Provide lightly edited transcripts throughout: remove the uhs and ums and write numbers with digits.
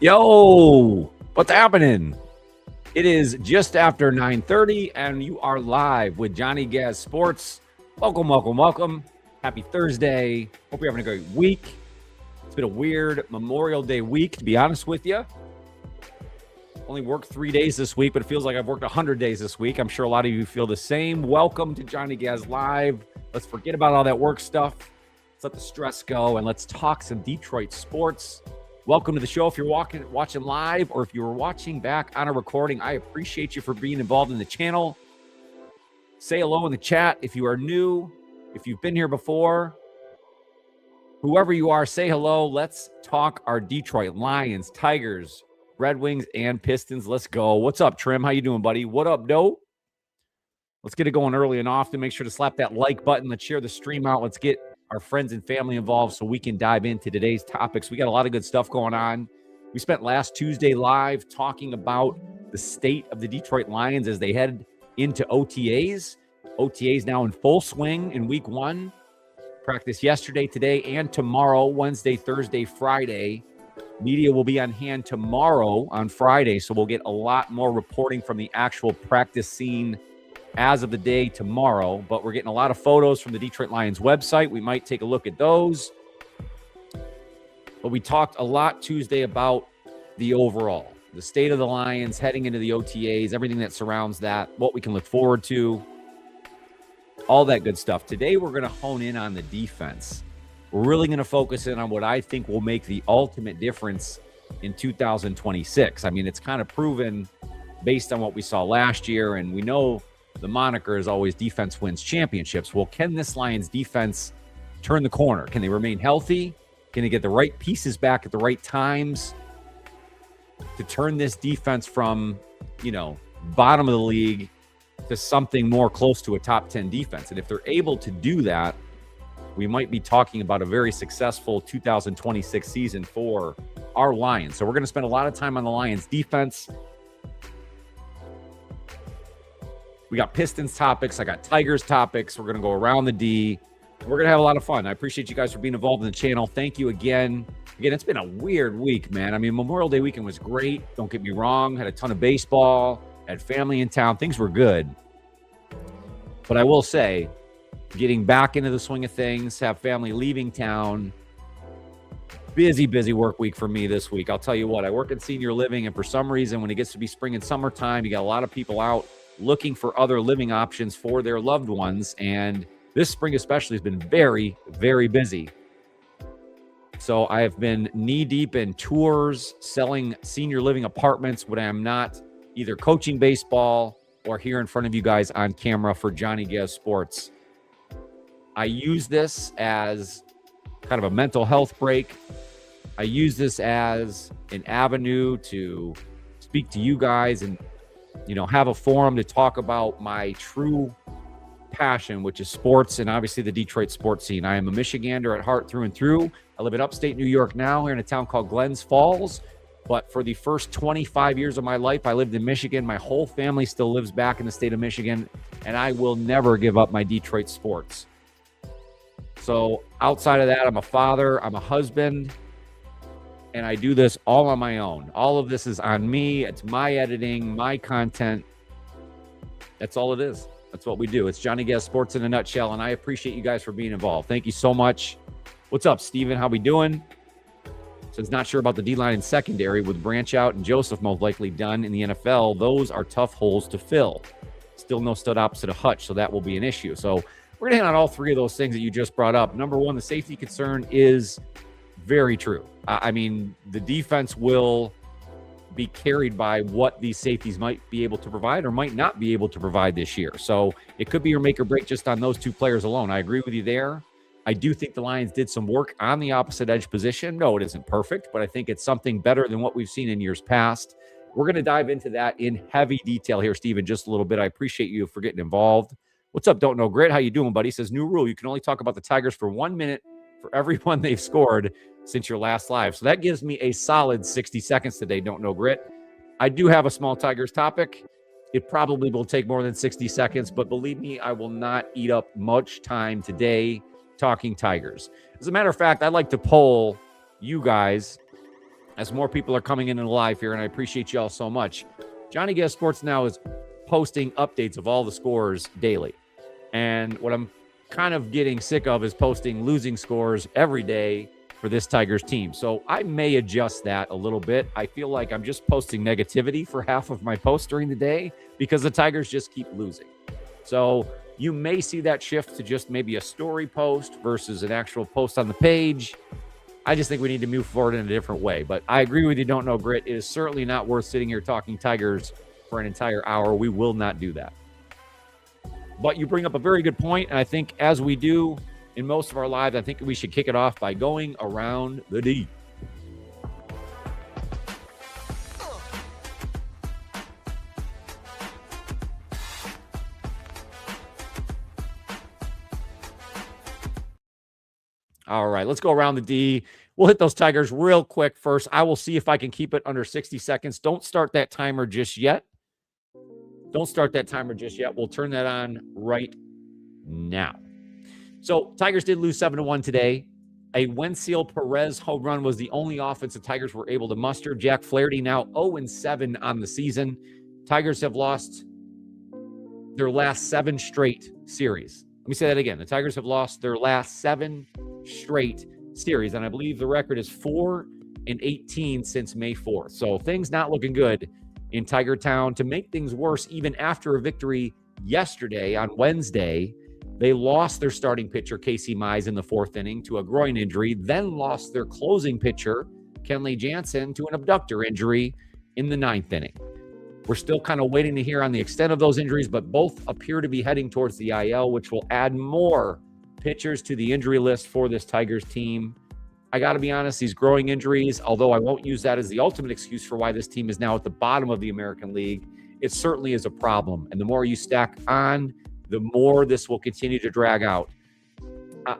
Yo, what's happening? It is just after 9:30, and you are live with Johnny Gaz Sports. Welcome. Happy Thursday. Hope you're having a great week. It's been a weird Memorial Day week, to be honest with you. Only worked 3 days this week, but it feels like I've worked 100 days this week. I'm sure a lot of you feel the same. Welcome to Johnny Gaz Live. Let's forget about all that work stuff. Let's let the stress go, and let's talk some Detroit sports. Welcome to the show. If you're watching live or if you were watching back on a recording, I appreciate you for being involved in the channel. Say hello in the chat if you are new, if you've been here before. Whoever you are, say hello. Let's talk our Detroit Lions, Tigers, Red Wings, and Pistons. Let's go. What's up, Trim? How you doing, buddy? What up, Doe? Let's get it going early and often. Make sure to slap that like button. Let's share the stream out. Let's get our friends and family involved so we can dive into today's topics. We got a lot of good stuff going on. We spent last Tuesday live talking about the state of the Detroit Lions as they head into OTAs. OTAs now in full swing in week one. Practice yesterday, today, and tomorrow, Wednesday, Thursday, Friday. Media will be on hand tomorrow on Friday, so we'll get a lot more reporting from the actual practice scene as of the day tomorrow, but we're getting a lot of photos from the Detroit Lions website. We might take a look at those. But we talked a lot Tuesday about the overall, the state of the Lions heading into the OTAs, everything that surrounds that, what we can look forward to, all that good stuff. Today, we're going to hone in on the defense. We're really going to focus in on what I think will make the ultimate difference in 2026. I mean, it's kind of proven based on what we saw last year, and we know the moniker is always defense wins championships. Well, can this Lions defense turn the corner? Can they remain healthy? Can they get the right pieces back at the right times to turn this defense from, bottom of the league to something more close to a top 10 defense? And if they're able to do that, we might be talking about a very successful 2026 season for our Lions. So we're going to spend a lot of time on the Lions defense. We got Pistons topics. I got Tigers topics. We're going to go around the D. We're going to have a lot of fun. I appreciate you guys for being involved in the channel. Thank you again. Again, it's been a weird week, man. I mean, Memorial Day weekend was great. Don't get me wrong. Had a ton of baseball. Had family in town. Things were good. But I will say, getting back into the swing of things, have family leaving town. Busy work week for me this week. I'll tell you what, I work in senior living, and for some reason, when it gets to be spring and summertime, you got a lot of people out looking for other living options for their loved ones. And this spring especially has been very, very busy. So I have been knee deep in tours, selling senior living apartments when I'm not either coaching baseball or here in front of you guys on camera for Johnny Gaz Sports. I use this as kind of a mental health break. I use this as an avenue to speak to you guys and have a forum to talk about my true passion, which is sports and obviously the Detroit sports scene. I am a Michigander at heart through and through. I live in upstate New York now, here in a town called Glens Falls. But for the first 25 years of my life, I lived in Michigan. My whole family still lives back in the state of Michigan, and I will never give up my Detroit sports. So outside of that, I'm a father, I'm a husband, and I do this all on my own. All of this is on me. It's my editing, my content. That's all it is. That's what we do. It's Johnny Gaz Sports in a nutshell, and I appreciate you guys for being involved. Thank you so much. What's up, Steven? How we doing? Says not sure about the D-line and secondary with Branch out and Joseph most likely done in the NFL. Those are tough holes to fill. Still no stud opposite of Hutch, so that will be an issue. So we're going to hit on all three of those things that you just brought up. Number one, the safety concern is very true. I mean, the defense will be carried by what these safeties might be able to provide or might not be able to provide this year. So it could be your make or break just on those two players alone. I agree with you there. I do think the Lions did some work on the opposite edge position. No, it isn't perfect, but I think it's something better than what we've seen in years past. We're going to dive into that in heavy detail here, Steve, in just a little bit. I appreciate you for getting involved. What's up, Don't Know Grit? How you doing, buddy? He says, new rule, you can only talk about the Tigers for 1 minute for every one they've scored since your last live. So that gives me a solid 60 seconds today, Don't Know Grit. I do have a small Tigers topic. It probably will take more than 60 seconds, but believe me, I will not eat up much time today talking Tigers. As a matter of fact, I'd like to poll you guys as more people are coming in live here, and I appreciate you all so much. Johnny Gaz Sports now is posting updates of all the scores daily. And what I'm kind of getting sick of is posting losing scores every day for this Tigers team. So I may adjust that a little bit. I feel like I'm just posting negativity for half of my posts during the day because the Tigers just keep losing. So you may see that shift to just maybe a story post versus an actual post on the page. I just think we need to move forward in a different way. But I agree with you, Don't Know Grit. It is certainly not worth sitting here talking Tigers for an entire hour. We will not do that. But you bring up a very good point, and I think as we do in most of our lives, I think we should kick it off by going around the D. All right, let's go around the D. We'll hit those Tigers real quick first. I will see if I can keep it under 60 seconds. Don't start that timer just yet. Don't start that timer just yet. We'll turn that on right now. So Tigers did lose 7-1 today. A Wensiel Perez home run was the only offense the Tigers were able to muster. Jack Flaherty now 0-7 on the season. Tigers have lost their last 7 straight series. Let me say that again. The Tigers have lost their last 7 straight series, and I believe the record is 4-18 since May 4th. So things not looking good in Tiger Town. To make things worse, even after a victory yesterday on Wednesday, they lost their starting pitcher, Casey Mize, in the 4th inning to a groin injury, then lost their closing pitcher, Kenley Jansen, to an abductor injury in the 9th inning. We're still kind of waiting to hear on the extent of those injuries, but both appear to be heading towards the IL, which will add more pitchers to the injury list for this Tigers team. I got to be honest, these growing injuries, although I won't use that as the ultimate excuse for why this team is now at the bottom of the American League, it certainly is a problem. And the more you stack on, the more this will continue to drag out.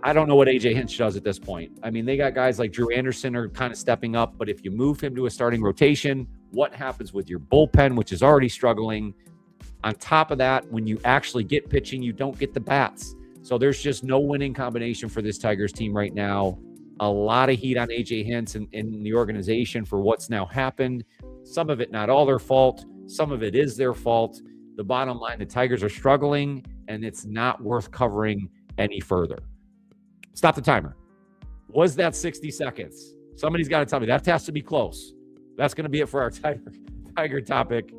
I don't know what AJ Hinch does at this point. I mean, they got guys like Drew Anderson are kind of stepping up, but if you move him to a starting rotation, what happens with your bullpen, which is already struggling? On top of that, when you actually get pitching, you don't get the bats. So there's just no winning combination for this Tigers team right now. A lot of heat on AJ Hinch and the organization for what's now happened. Some of it not all their fault. Some of it is their fault. The bottom line, the Tigers are struggling, and it's not worth covering any further. Stop the timer. Was that 60 seconds? Somebody's got to tell me. That has to be close. That's going to be it for our Tiger topic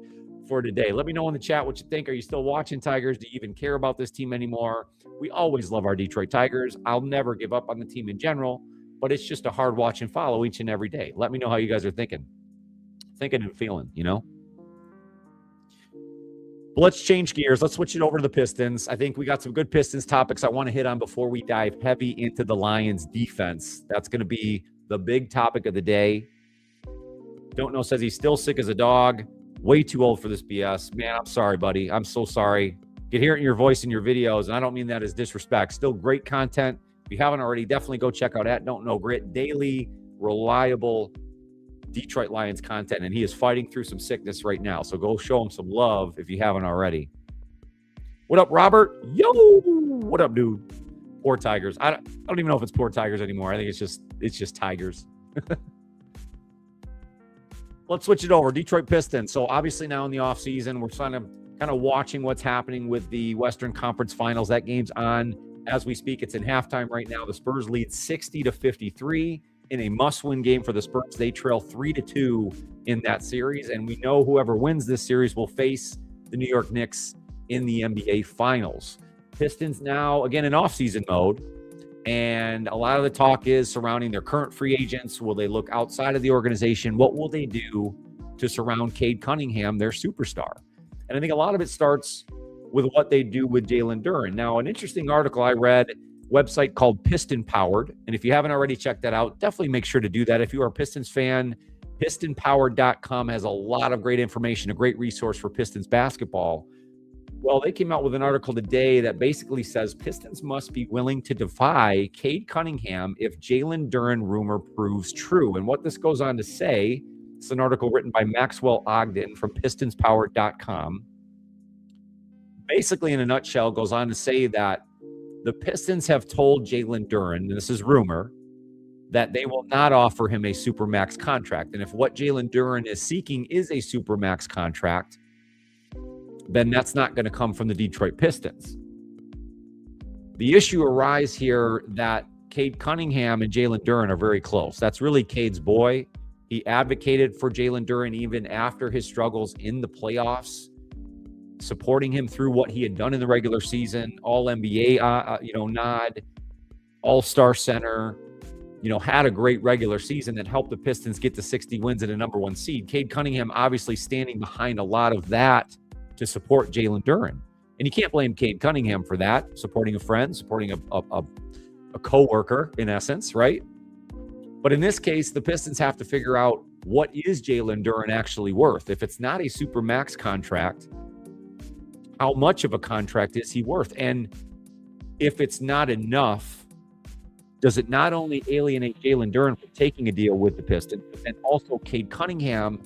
for today. Let me know in the chat what you think. Are you still watching Tigers? Do you even care about this team anymore? We always love our Detroit Tigers. I'll never give up on the team in general, but it's just a hard watch and follow each and every day. Let me know how you guys are thinking and feeling, you know? But let's change gears. Let's switch it over to the Pistons. I think we got some good Pistons topics I want to hit on before we dive heavy into the Lions defense. That's going to be the big topic of the day. Don't Know says he's still sick as a dog. Way too old for this BS. Man, I'm sorry, buddy. I'm so sorry. You can hear it in your voice in your videos, and I don't mean that as disrespect. Still great content. If you haven't already, definitely go check out Don't Know Grit. Daily, reliable Detroit Lions content, and he is fighting through some sickness right now. So go show him some love if you haven't already. What up, Robert? Yo! What up, dude? Poor Tigers. I don't even know if it's poor Tigers anymore. I think it's just Tigers. Let's switch it over. Detroit Pistons. So obviously now in the offseason, we're kind of watching what's happening with the Western Conference Finals. That game's on as we speak. It's in halftime right now. The Spurs lead 60-53 in a must-win game for the Spurs. They trail 3-2 in that series, and we know whoever wins this series will face the New York Knicks in the NBA Finals. Pistons now, again, in offseason mode, and a lot of the talk is surrounding their current free agents. Will they look outside of the organization? What will they do to surround Cade Cunningham, their superstar? And I think a lot of it starts with what they do with Jalen Duren. Now, an interesting article I read, website called Piston Powered. And if you haven't already checked that out, definitely make sure to do that. If you are a Pistons fan, pistonpowered.com has a lot of great information, a great resource for Pistons basketball. Well, they came out with an article today that basically says Pistons must be willing to defy Cade Cunningham if Jalen Duren rumor proves true. And what this goes on to say, it's an article written by Maxwell Ogden from pistonspowered.com. Basically, in a nutshell, goes on to say that the Pistons have told Jalen Duren, and this is rumor, that they will not offer him a supermax contract. And if what Jalen Duren is seeking is a supermax contract, then that's not going to come from the Detroit Pistons. The issue arises here that Cade Cunningham and Jalen Duren are very close. That's really Cade's boy. He advocated for Jalen Duren even after his struggles in the playoffs, supporting him through what he had done in the regular season, All-NBA, nod, All-Star center, had a great regular season that helped the Pistons get to 60 wins and a number 1 seed. Cade Cunningham obviously standing behind a lot of that to support Jalen Duren. And you can't blame Cade Cunningham for that, supporting a friend, supporting a coworker in essence, right? But in this case, the Pistons have to figure out what is Jalen Duren actually worth. If it's not a supermax contract, how much of a contract is he worth? And if it's not enough, does it not only alienate Jalen Duren from taking a deal with the Pistons, but then also Cade Cunningham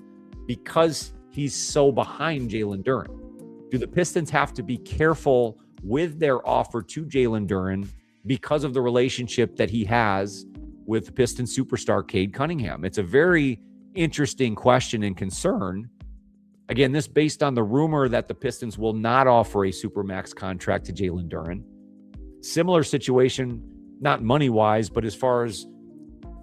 because he's so behind Jalen Duren? Do the Pistons have to be careful with their offer to Jalen Duren because of the relationship that he has with Pistons superstar Cade Cunningham? It's a very interesting question and concern. Again, this based on the rumor that the Pistons will not offer a supermax contract to Jalen Duren. Similar situation, not money-wise, but as far as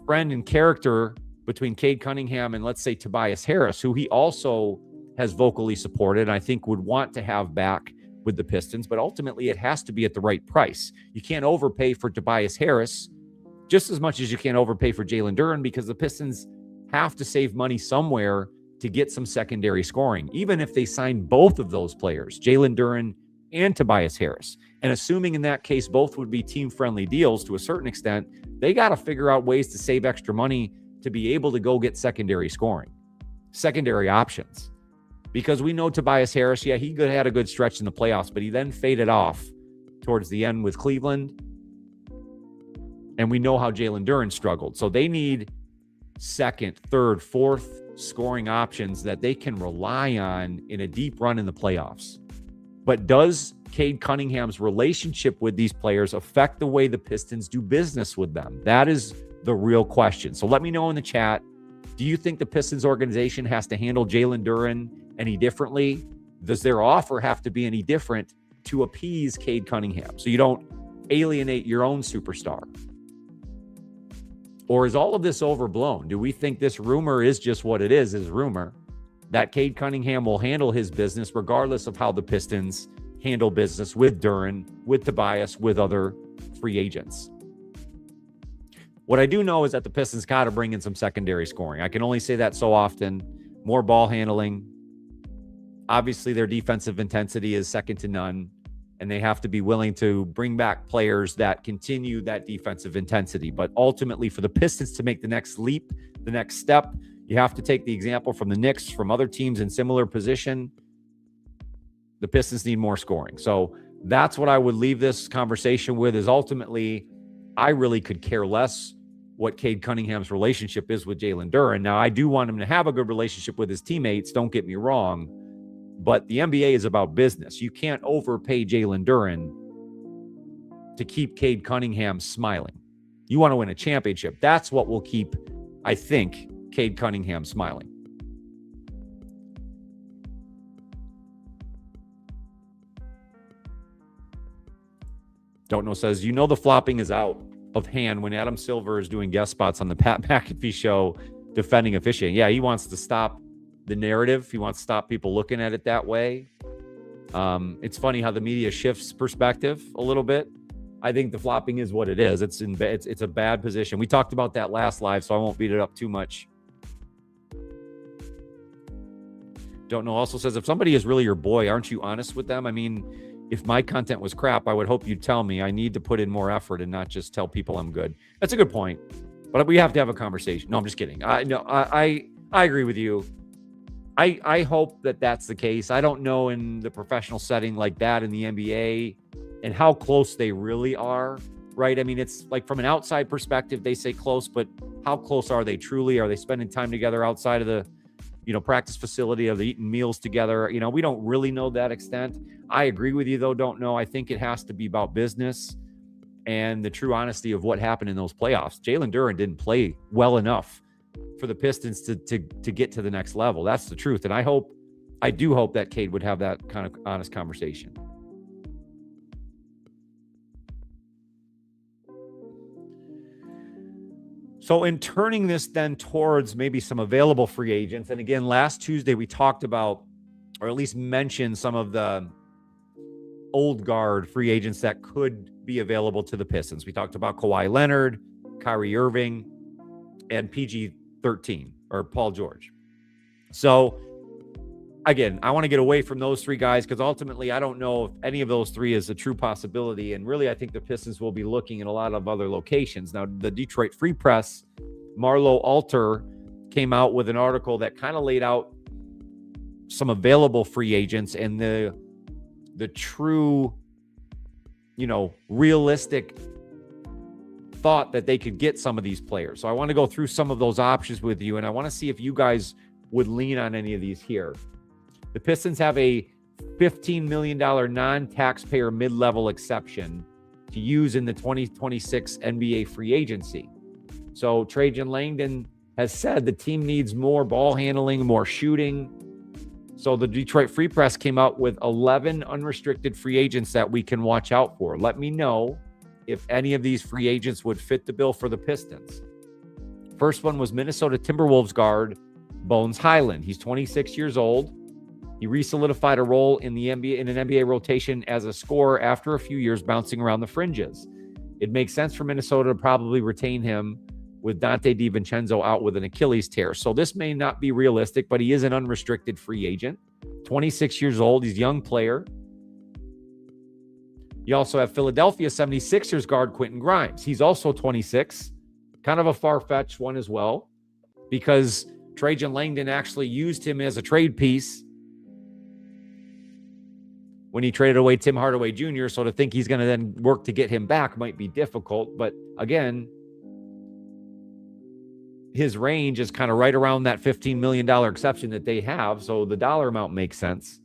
friend and character between Cade Cunningham and, let's say, Tobias Harris, who he also has vocally supported, I think would want to have back with the Pistons, but ultimately it has to be at the right price. You can't overpay for Tobias Harris just as much as you can't overpay for Jalen Duren, because the Pistons have to save money somewhere to get some secondary scoring, even if they sign both of those players, Jalen Duren and Tobias Harris. And assuming in that case both would be team-friendly deals to a certain extent, they got to figure out ways to save extra money to be able to go get secondary scoring, secondary options. Because we know Tobias Harris, yeah, he had a good stretch in the playoffs, but he then faded off towards the end with Cleveland. And we know how Jalen Duren struggled. So they need second, third, fourth scoring options that they can rely on in a deep run in the playoffs. But does Cade Cunningham's relationship with these players affect the way the Pistons do business with them? That is the real question. So let me know in the chat. Do you think the Pistons organization has to handle Jalen Duren any differently? Does their offer have to be any different to appease Cade Cunningham so you don't alienate your own superstar? Or is all of this overblown? Do we think this rumor is just what it is rumor, that Cade Cunningham will handle his business regardless of how the Pistons handle business with Duren, with Tobias, with other free agents? What I do know is that the Pistons got to bring in some secondary scoring. I can only say that so often. More ball handling. Obviously, their defensive intensity is second to none, and they have to be willing to bring back players that continue that defensive intensity. But ultimately, for the Pistons to make the next leap, the next step, you have to take the example from the Knicks, from other teams in similar position. The Pistons need more scoring. So that's what I would leave this conversation with, is ultimately, I really could care less what Cade Cunningham's relationship is with Jalen Duren. Now, I do want him to have a good relationship with his teammates, don't get me wrong, but the NBA is about business. You can't overpay Jalen Duren to keep Cade Cunningham smiling. You want to win a championship. That's what will keep, I think, Cade Cunningham smiling. Don't Know says, the flopping is out of hand when Adam Silver is doing guest spots on the Pat McAfee show defending officiating. Yeah, he wants to stop the narrative. He wants to stop people looking at it that way. It's funny how the media shifts perspective a little bit. I think the flopping is what it is. It's a bad position. We talked about that last live, so I won't beat it up too much. Don't Know also says, if somebody is really your boy, aren't you honest with them? I mean, if my content was crap, I would hope you'd tell me. I need to put in more effort and not just tell people I'm good. That's a good point. But we have to have a conversation. No, I'm just kidding. I agree with you. I hope that that's the case. I don't know in the professional setting like that in the NBA and how close they really are, right? I mean, it's like from an outside perspective, they say close, but how close are they truly? Are they spending time together outside of the practice facility? Are they eating meals together? We don't really know that extent. I agree with you, though. Don't know. I think it has to be about business. and the true honesty of what happened in those playoffs. Jalen Duren didn't play well enough for the Pistons to get to the next level. That's the truth. And I do hope that Cade would have that kind of honest conversation. So in turning this then towards maybe some available free agents, and again, last Tuesday we talked about, or at least mentioned, some of the old guard free agents that could be available to the Pistons. We talked about Kawhi Leonard, Kyrie Irving, and PG-13, or Paul George. So again, I want to get away from those three guys because ultimately I don't know if any of those three is a true possibility. And really, I think the Pistons will be looking at a lot of other locations. Now, the Detroit Free Press, Marlo Alter, came out with an article that kind of laid out some available free agents and the true, realistic thought that they could get some of these players. So I want to go through some of those options with you, and I want to see if you guys would lean on any of these here. The Pistons have a $15 million non-taxpayer mid-level exception to use in the 2026 NBA free agency. So Trajan Langdon has said the team needs more ball handling, more shooting. So the Detroit Free Press came out with 11 unrestricted free agents that we can watch out for. Let me know if any of these free agents would fit the bill for the Pistons. First one was Minnesota Timberwolves guard Bones Highland. He's 26 years old. He re-solidified a role in the NBA in an NBA rotation as a scorer after a few years bouncing around the fringes. It makes sense for Minnesota to probably retain him with Dante DiVincenzo out with an Achilles tear. So this may not be realistic, but he is an unrestricted free agent. 26 years old. He's a young player. You also have Philadelphia 76ers guard Quentin Grimes. He's also 26. Kind of a far-fetched one as well, because Trajan Langdon actually used him as a trade piece when he traded away Tim Hardaway Jr. So to think he's going to then work to get him back might be difficult. But again, his range is kind of right around that $15 million exception that they have. So the dollar amount makes sense.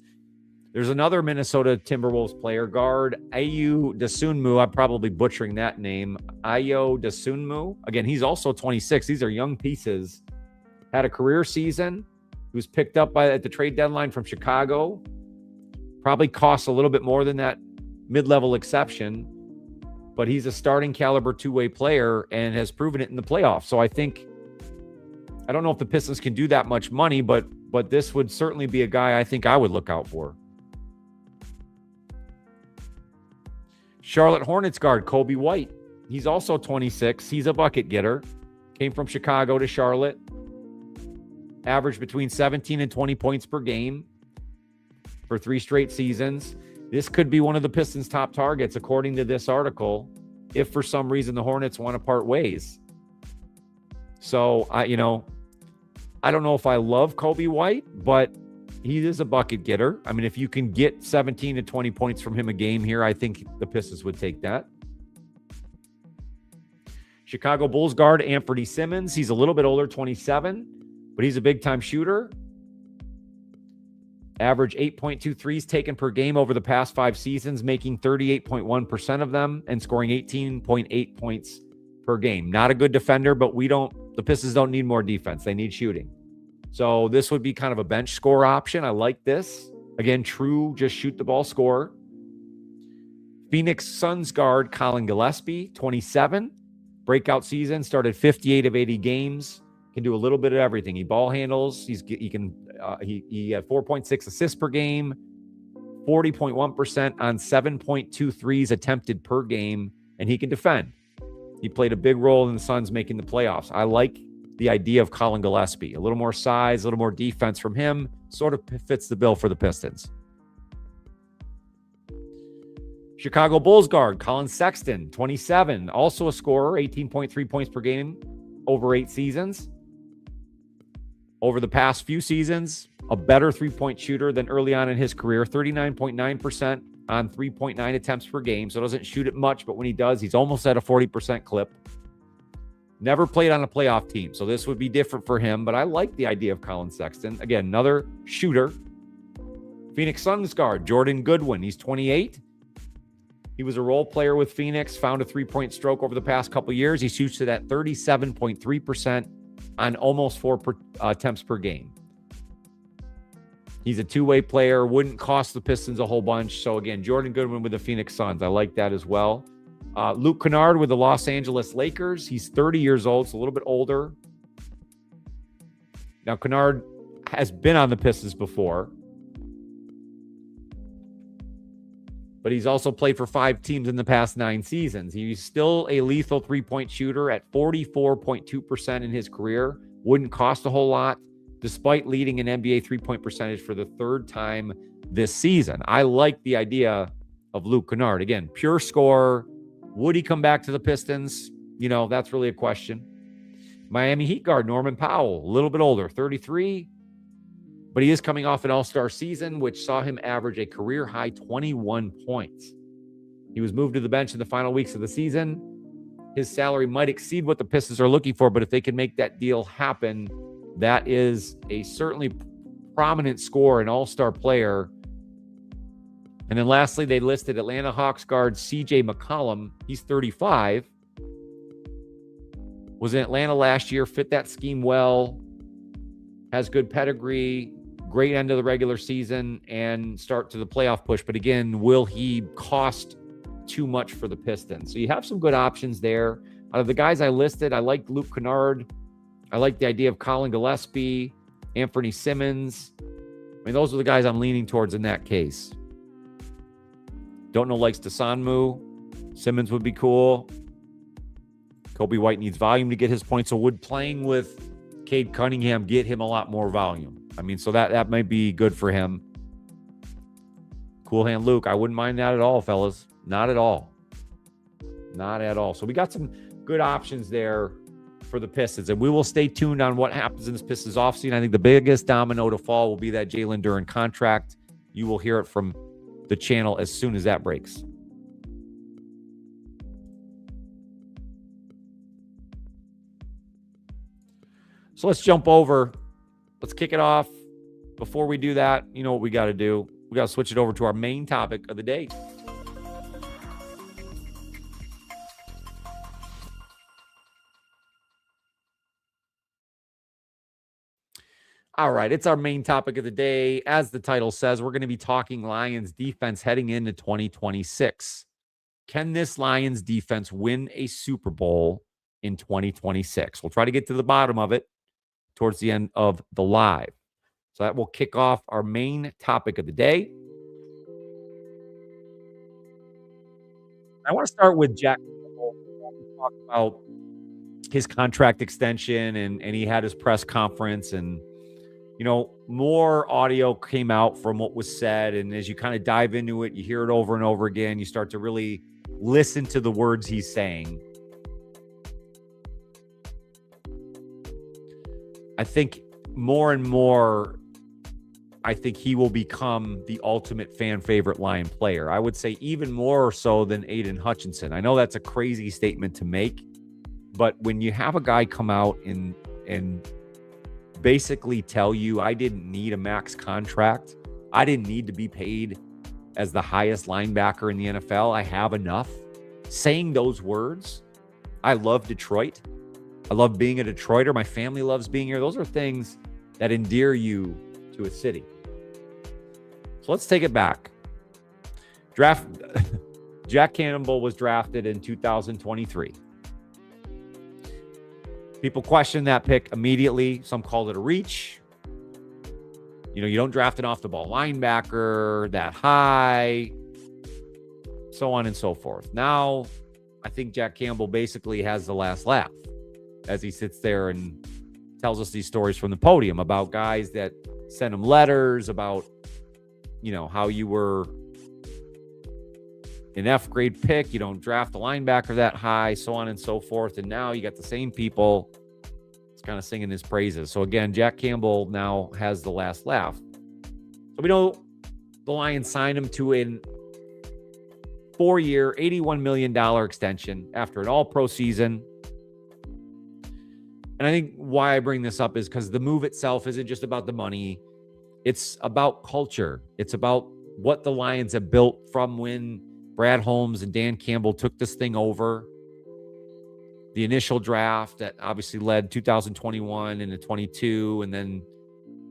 There's another Minnesota Timberwolves player, guard Ayo Dosunmu. I'm probably butchering that name. Ayo Dosunmu. Again, he's also 26. These are young pieces. Had a career season. He was picked up at the trade deadline from Chicago. Probably costs a little bit more than that mid-level exception, but he's a starting caliber two-way player and has proven it in the playoffs. So I don't know if the Pistons can do that much money, but this would certainly be a guy I think I would look out for. Charlotte Hornets guard Kobe White. He's also 26. He's a bucket getter. Came from Chicago to Charlotte. Averaged between 17 and 20 points per game for 3 straight seasons. This could be one of the Pistons' top targets, according to this article, if for some reason the Hornets want to part ways. So, I don't know if I love Kobe White, but he is a bucket getter. I mean, if you can get 17 to 20 points from him a game here, I think the Pistons would take that. Chicago Bulls guard Anthony Simmons. He's a little bit older, 27, but he's a big-time shooter. Average 8.2 threes taken per game over the past 5 seasons, making 38.1% of them and scoring 18.8 points per game. Not a good defender, but the Pistons don't need more defense. They need shooting. So this would be kind of a bench score option. I like this. Again, true, just shoot the ball scorer. Phoenix Suns guard Colin Gillespie, 27. Breakout season, started 58 of 80 games. Can do a little bit of everything. He ball handles. He had 4.6 assists per game, 40.1% on 7.2 threes attempted per game, and he can defend. He played a big role in the Suns making the playoffs. I like the idea of Colin Gillespie. A little more size, a little more defense from him, sort of fits the bill for the Pistons. Chicago Bulls guard Colin Sexton, 27, also a scorer, 18.3 points per game over 8 seasons. Over the past few seasons, a better three-point shooter than early on in his career, 39.9% on 3.9 attempts per game. So doesn't shoot it much, but when he does, he's almost at a 40% clip. Never played on a playoff team, so this would be different for him, but I like the idea of Colin Sexton. Again, another shooter. Phoenix Suns guard Jordan Goodwin. He's 28. He was a role player with Phoenix, found a three-point stroke over the past couple years. He shoots it at 37.3% on almost 4 attempts per game. He's a two-way player, wouldn't cost the Pistons a whole bunch. So again, Jordan Goodwin with the Phoenix Suns. I like that as well. Luke Kennard with the Los Angeles Lakers. He's 30 years old, so a little bit older. Now, Kennard has been on the Pistons before, but he's also played for 5 teams in the past 9 seasons. He's still a lethal three-point shooter at 44.2% in his career. Wouldn't cost a whole lot, despite leading an NBA three-point percentage for the 3rd time this season. I like the idea of Luke Kennard. Again, pure scorer. Would he come back to the Pistons? You know, that's really a question. Miami Heat guard Norman Powell, a little bit older, 33, but he is coming off an all-star season, which saw him average a career-high 21 points. He was moved to the bench in the final weeks of the season. His salary might exceed what the Pistons are looking for, but if they can make that deal happen, that is a certainly prominent scorer, an all-star player. And then lastly, they listed Atlanta Hawks guard CJ McCollum. He's 35. Was in Atlanta last year, fit that scheme well, has good pedigree, great end of the regular season, and start to the playoff push. But again, will he cost too much for the Pistons? So you have some good options there. Out of the guys I listed, I like Luke Kennard. I like the idea of Colin Gillespie, Anthony Simmons. I mean, those are the guys I'm leaning towards in that case. Don't know likes Desanmu. Simmons would be cool. Kobe White needs volume to get his points. So would playing with Cade Cunningham get him a lot more volume? I mean, so that might be good for him. Cool hand Luke. I wouldn't mind that at all, fellas. Not at all. Not at all. So we got some good options there for the Pistons. And we will stay tuned on what happens in this Pistons offseason. I think the biggest domino to fall will be that Jalen Duren contract. You will hear it from the channel as soon as that breaks. So let's jump over. Let's kick it off. Before we do that, you know what we got to do? We got to switch it over to our main topic of the day. All right, it's our main topic of the day. As the title says, we're going to be talking Lions defense heading into 2026. Can this Lions defense win a Super Bowl in 2026? We'll try to get to the bottom of it towards the end of the live. So that will kick off our main topic of the day. I want to start with Jack Campbell. We talked about his contract extension, and he had his press conference, and you know, more audio came out from what was said. And as you kind of dive into it, you hear it over and over again. You start to really listen to the words he's saying. I think more and more, I think he will become the ultimate fan favorite Lion player. I would say even more so than Aiden Hutchinson. I know that's a crazy statement to make, but when you have a guy come out and basically tell you, I didn't need a max contract, I didn't need to be paid as the highest linebacker in the NFL, I have enough. Saying those words, I love Detroit. I love being a Detroiter. My family loves being here. Those are things that endear you to a city. So let's take it back. Jack Campbell was drafted in 2023. People question that pick immediately. Some called it a reach. You know, you don't draft an off-the-ball linebacker that high, so on and so forth. Now, I think Jack Campbell basically has the last laugh as he sits there and tells us these stories from the podium about guys that sent him letters about, you know, how you were an F-grade pick, you don't draft a linebacker that high, so on and so forth. And now you got the same people kind of singing his praises. So again, Jack Campbell now has the last laugh. So we know the Lions signed him to a 4-year, $81 million extension after an all-pro season. And I think why I bring this up is because the move itself isn't just about the money. It's about culture. It's about what the Lions have built from when Brad Holmes and Dan Campbell took this thing over. The initial draft that obviously led 2021 into 22, and then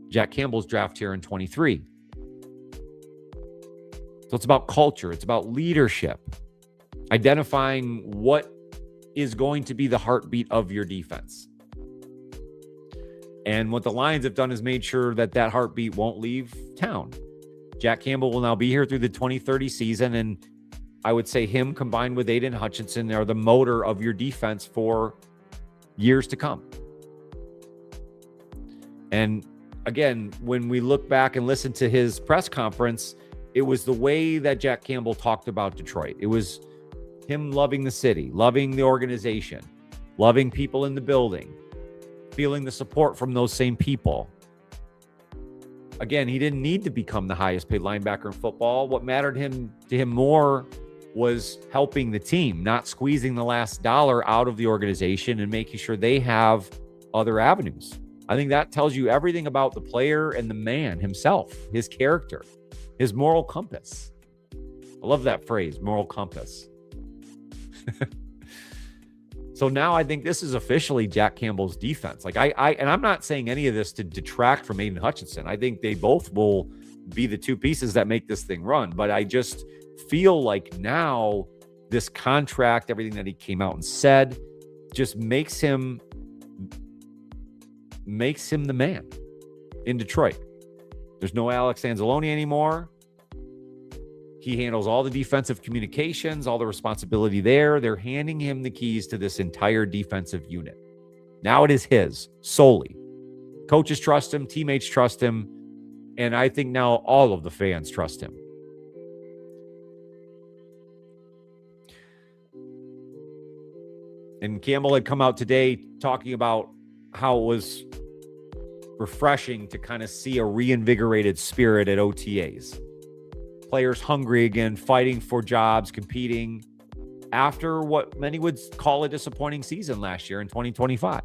Jack Campbell's draft here in 23. So it's about culture. It's about leadership. Identifying what is going to be the heartbeat of your defense. And what the Lions have done is made sure that that heartbeat won't leave town. Jack Campbell will now be here through the 2030 season, and I would say him combined with Aiden Hutchinson are the motor of your defense for years to come. And again, when we look back and listen to his press conference, it was the way that Jack Campbell talked about Detroit. It was him loving the city, loving the organization, loving people in the building, feeling the support from those same people. Again, he didn't need to become the highest paid linebacker in football. What mattered to him more was helping the team, not squeezing the last dollar out of the organization and making sure they have other avenues. I think that tells you everything about the player and the man himself, his character, his moral compass. I love that phrase, moral compass. So now I think this is officially Jack Campbell's defense. Like and I'm not saying any of this to detract from Aiden Hutchinson. I think they both will be the two pieces that make this thing run. But I just feel like now this contract, everything that he came out and said, just makes him the man in Detroit. There's no Alex Anzalone anymore. He handles all the defensive communications, all the responsibility there. They're handing him the keys to this entire defensive unit. Now it is his solely. Coaches trust him, teammates trust him, and I think now all of the fans trust him. And Campbell had come out today talking about how it was refreshing to kind of see a reinvigorated spirit at OTAs. Players hungry again, fighting for jobs, competing after what many would call a disappointing season last year in 2025.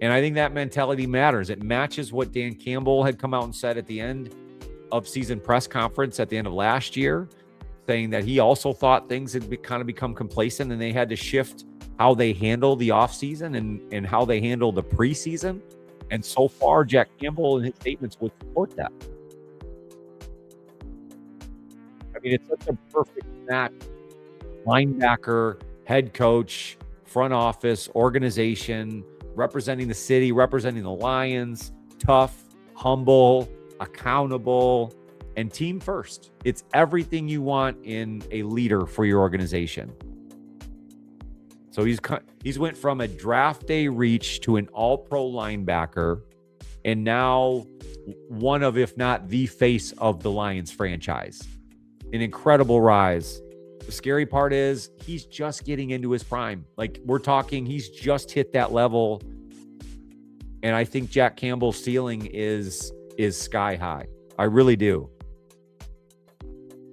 And I think that mentality matters. It matches what Dan Campbell had come out and said at the end of season press conference at the end of last year, saying that he also thought things had become complacent and they had to shift how they handle the offseason and how they handle the preseason. And so far, Jack Campbell and his statements would support that. I mean, it's such a perfect match. Linebacker, head coach, front office, organization, representing the city, representing the Lions, tough, humble, accountable, and team first. It's everything you want in a leader for your organization. So he's went from a draft day reach to an all-pro linebacker, and now one of, if not the face of the Lions franchise. An incredible rise. The scary part is he's just getting into his prime. Like, we're talking, he's just hit that level. And I think Jack Campbell's ceiling is sky high. I really do.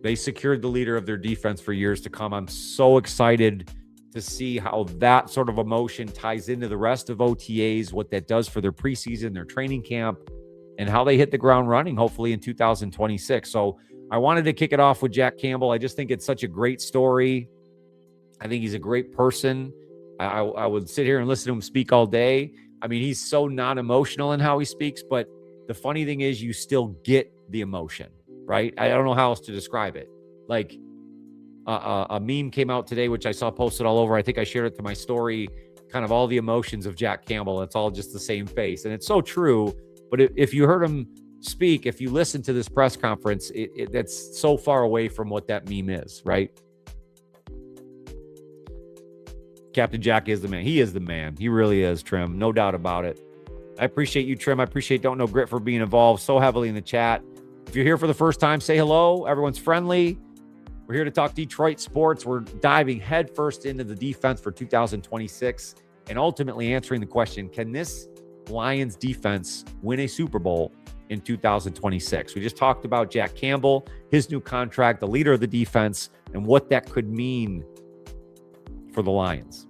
They secured the leader of their defense for years to come. I'm so excited to see how that sort of emotion ties into the rest of OTAs, what that does for their preseason, their training camp, and how they hit the ground running, hopefully in 2026. So I wanted to kick it off with Jack Campbell. I just think it's such a great story. I think he's a great person. I would sit here and listen to him speak all day. I mean, he's so non-emotional in how he speaks, but the funny thing is you still get the emotion, right? I don't know how else to describe it. Like, a meme came out today, which I saw posted all over. I think I shared it to my story, kind of all the emotions of Jack Campbell. It's all just the same face. And it's so true. But if you heard him speak, if you listen to this press conference, that's so far away from what that meme is, right? Captain Jack is the man. He is the man. He really is, Trim. No doubt about it. I appreciate you, Trim. I appreciate Don't Know Grit for being involved so heavily in the chat. If you're here for the first time, say hello. Everyone's friendly. We're here to talk Detroit sports. We're diving headfirst into the defense for 2026 and ultimately answering the question, can this Lions defense win a Super Bowl in 2026? We just talked about Jack Campbell, his new contract, the leader of the defense, and what that could mean for the Lions.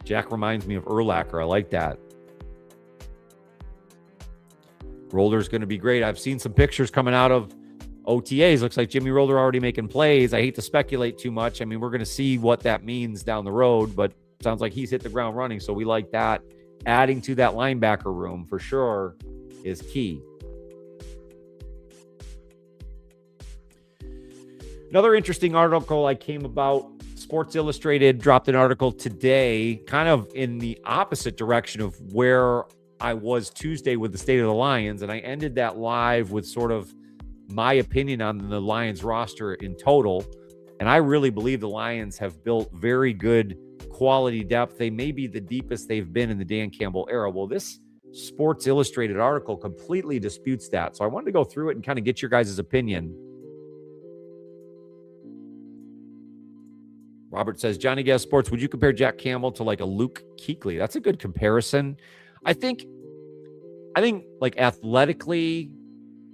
Jack reminds me of Urlacher. I like that. Roller's going to be great. I've seen some pictures coming out of OTAs, looks like Jimmy Roller already making plays. I hate to speculate too much. I mean, we're going to see what that means down the road, but sounds like he's hit the ground running, so we like that. Adding to that linebacker room for sure is key. Another interesting article I came about, Sports Illustrated dropped an article today, kind of in the opposite direction of where I was Tuesday with the state of the Lions, and I ended that live with sort of my opinion on the Lions roster in total. And I really believe the Lions have built very good quality depth. They may be the deepest they've been in the Dan Campbell era. Well, this Sports Illustrated article completely disputes that. So I wanted to go through it and kind of get your guys' opinion. Robert says, Johnny Gaz Sports, would you compare Jack Campbell to like a Luke Kuechly? That's a good comparison. I think like athletically,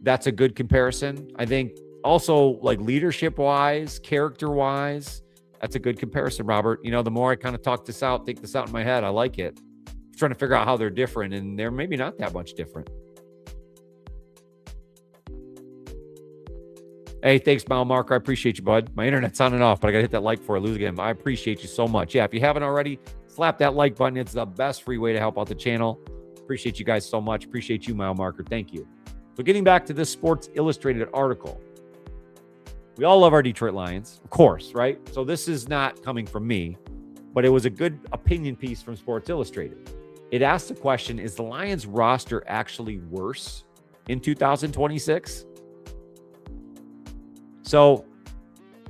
that's a good comparison. I think also like leadership wise, character wise, that's a good comparison, Robert. You know, the more I kind of think this out in my head, I like it. I'm trying to figure out how they're different, and they're maybe not that much different. Hey, thanks, Mile Marker. I appreciate you, bud. My internet's on and off, but I got to hit that like before I lose again. I appreciate you so much. Yeah, if you haven't already, slap that like button. It's the best free way to help out the channel. Appreciate you guys so much. Appreciate you, Mile Marker. Thank you. So getting back to this Sports Illustrated article. We all love our Detroit Lions, of course, right? So this is not coming from me, but it was a good opinion piece from Sports Illustrated. It asked the question, is the Lions roster actually worse in 2026? So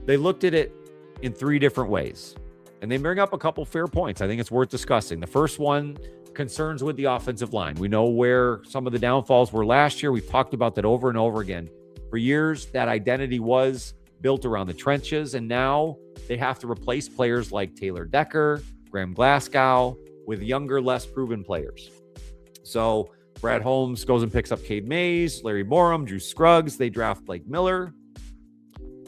they looked at it in three different ways, and they bring up a couple fair points. I think it's worth discussing. The first one, concerns with the offensive line. We know where some of the downfalls were last year. We've talked about that over and over again. For years, that identity was built around the trenches, and now they have to replace players like Taylor Decker, Graham Glasgow, with younger, less proven players. So Brad Holmes goes and picks up Cade Mays, Larry Borum, Drew Scruggs. They draft Blake Miller,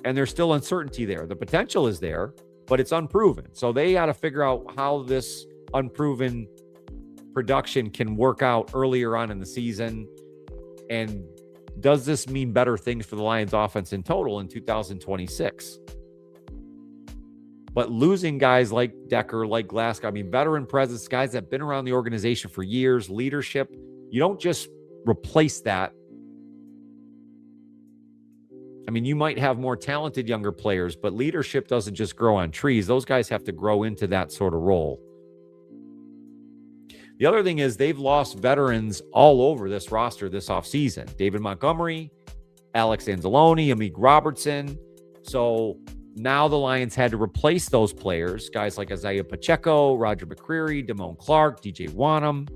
and there's still uncertainty there. The potential is there, but it's unproven. So they got to figure out how this unproven production can work out earlier on in the season. And does this mean better things for the Lions offense in total in 2026? But losing guys like Decker, like Glasgow, I mean, veteran presence, guys that have been around the organization for years, leadership, you don't just replace that. I mean, you might have more talented younger players, but leadership doesn't just grow on trees. Those guys have to grow into that sort of role. The other thing is they've lost veterans all over this roster this offseason. David Montgomery, Alex Anzalone, Amik Robertson. So now the Lions had to replace those players, guys like Isaiah Pacheco, Roger McCreary, Damone Clark, DJ Wanham.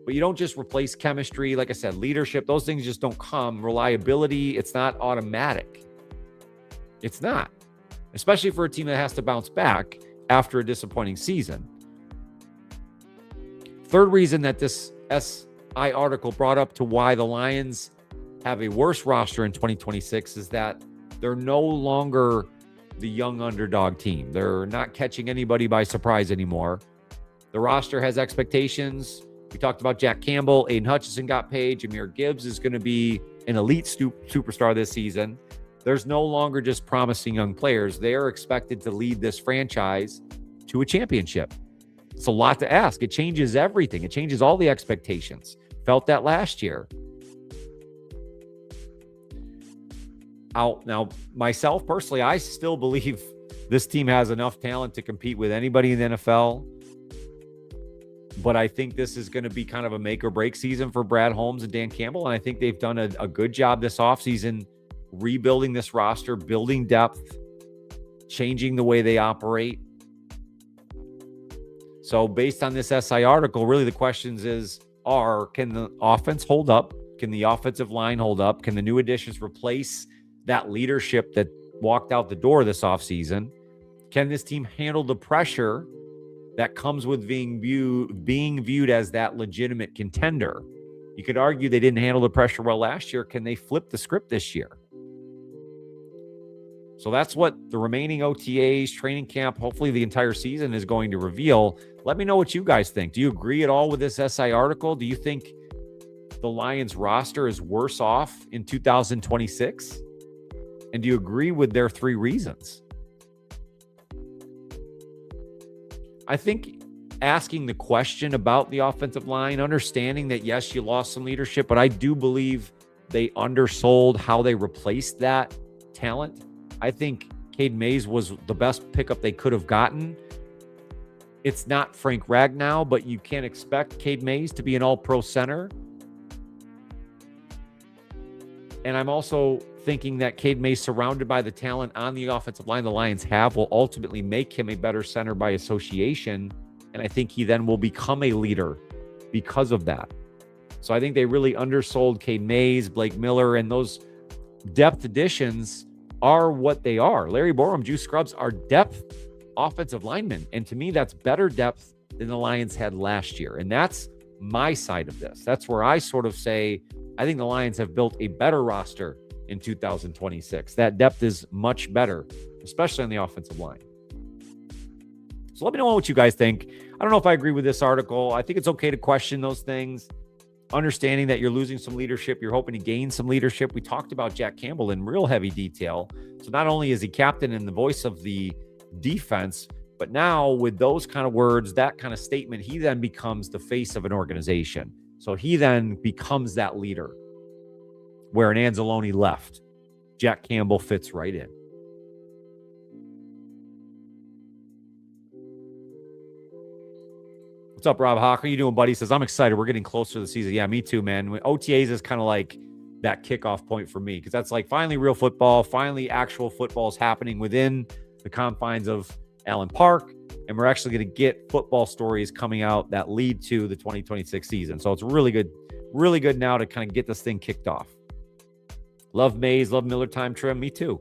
But you don't just replace chemistry. Like I said, leadership, those things just don't come. Reliability, it's not automatic. It's not, especially for a team that has to bounce back after a disappointing season. Third reason that this SI article brought up to why the Lions have a worse roster in 2026 is that they're no longer the young underdog team. They're not catching anybody by surprise anymore. The roster has expectations. We talked about Jack Campbell. Aiden Hutchinson got paid. Jahmyr Gibbs is going to be an elite superstar this season. There's no longer just promising young players. They are expected to lead this franchise to a championship. It's a lot to ask. It changes everything. It changes all the expectations. Felt that last year. Now, myself personally, I still believe this team has enough talent to compete with anybody in the NFL. But I think this is going to be kind of a make or break season for Brad Holmes and Dan Campbell. And I think they've done a good job this offseason rebuilding this roster, building depth, changing the way they operate. So based on this SI article, really the questions are, can the offense hold up? Can the offensive line hold up? Can the new additions replace that leadership that walked out the door this offseason? Can this team handle the pressure that comes with being viewed as that legitimate contender? You could argue they didn't handle the pressure well last year. Can they flip the script this year? So that's what the remaining OTAs, training camp, hopefully the entire season is going to reveal. Let me know what you guys think. Do you agree at all with this SI article? Do you think the Lions roster is worse off in 2026? And do you agree with their 3 reasons? I think asking the question about the offensive line, understanding that, yes, you lost some leadership, but I do believe they undersold how they replaced that talent. I think Cade Mays was the best pickup they could have gotten. It's not Frank Ragnow, but you can't expect Cade Mays to be an all-pro center. And I'm also thinking that Cade Mays, surrounded by the talent on the offensive line the Lions have, will ultimately make him a better center by association. And I think he then will become a leader because of that. So I think they really undersold Cade Mays, Blake Miller, and those depth additions are what they are. Larry Borom, Juice Scruggs are depth offensive linemen. And to me, that's better depth than the Lions had last year. And that's my side of this. That's where I sort of say, I think the Lions have built a better roster in 2026. That depth is much better, especially on the offensive line. So let me know what you guys think. I don't know if I agree with this article. I think it's okay to question those things. Understanding that you're losing some leadership, you're hoping to gain some leadership. We talked about Jack Campbell in real heavy detail. So not only is he captain and the voice of the defense, but now with those kind of words, that kind of statement, he then becomes the face of an organization. So he then becomes that leader. Where an Anzalone left, Jack Campbell fits right in. What's up, Rob Hawk? How you doing, buddy? He says, I'm excited. We're getting closer to the season. Yeah, me too, man. OTAs is kind of like that kickoff point for me because that's like finally real football, finally actual football is happening within the confines of Allen Park, and we're actually going to get football stories coming out that lead to the 2026 season. So it's really good now to kind of get this thing kicked off. Love Mays, love Miller time trim. Me too.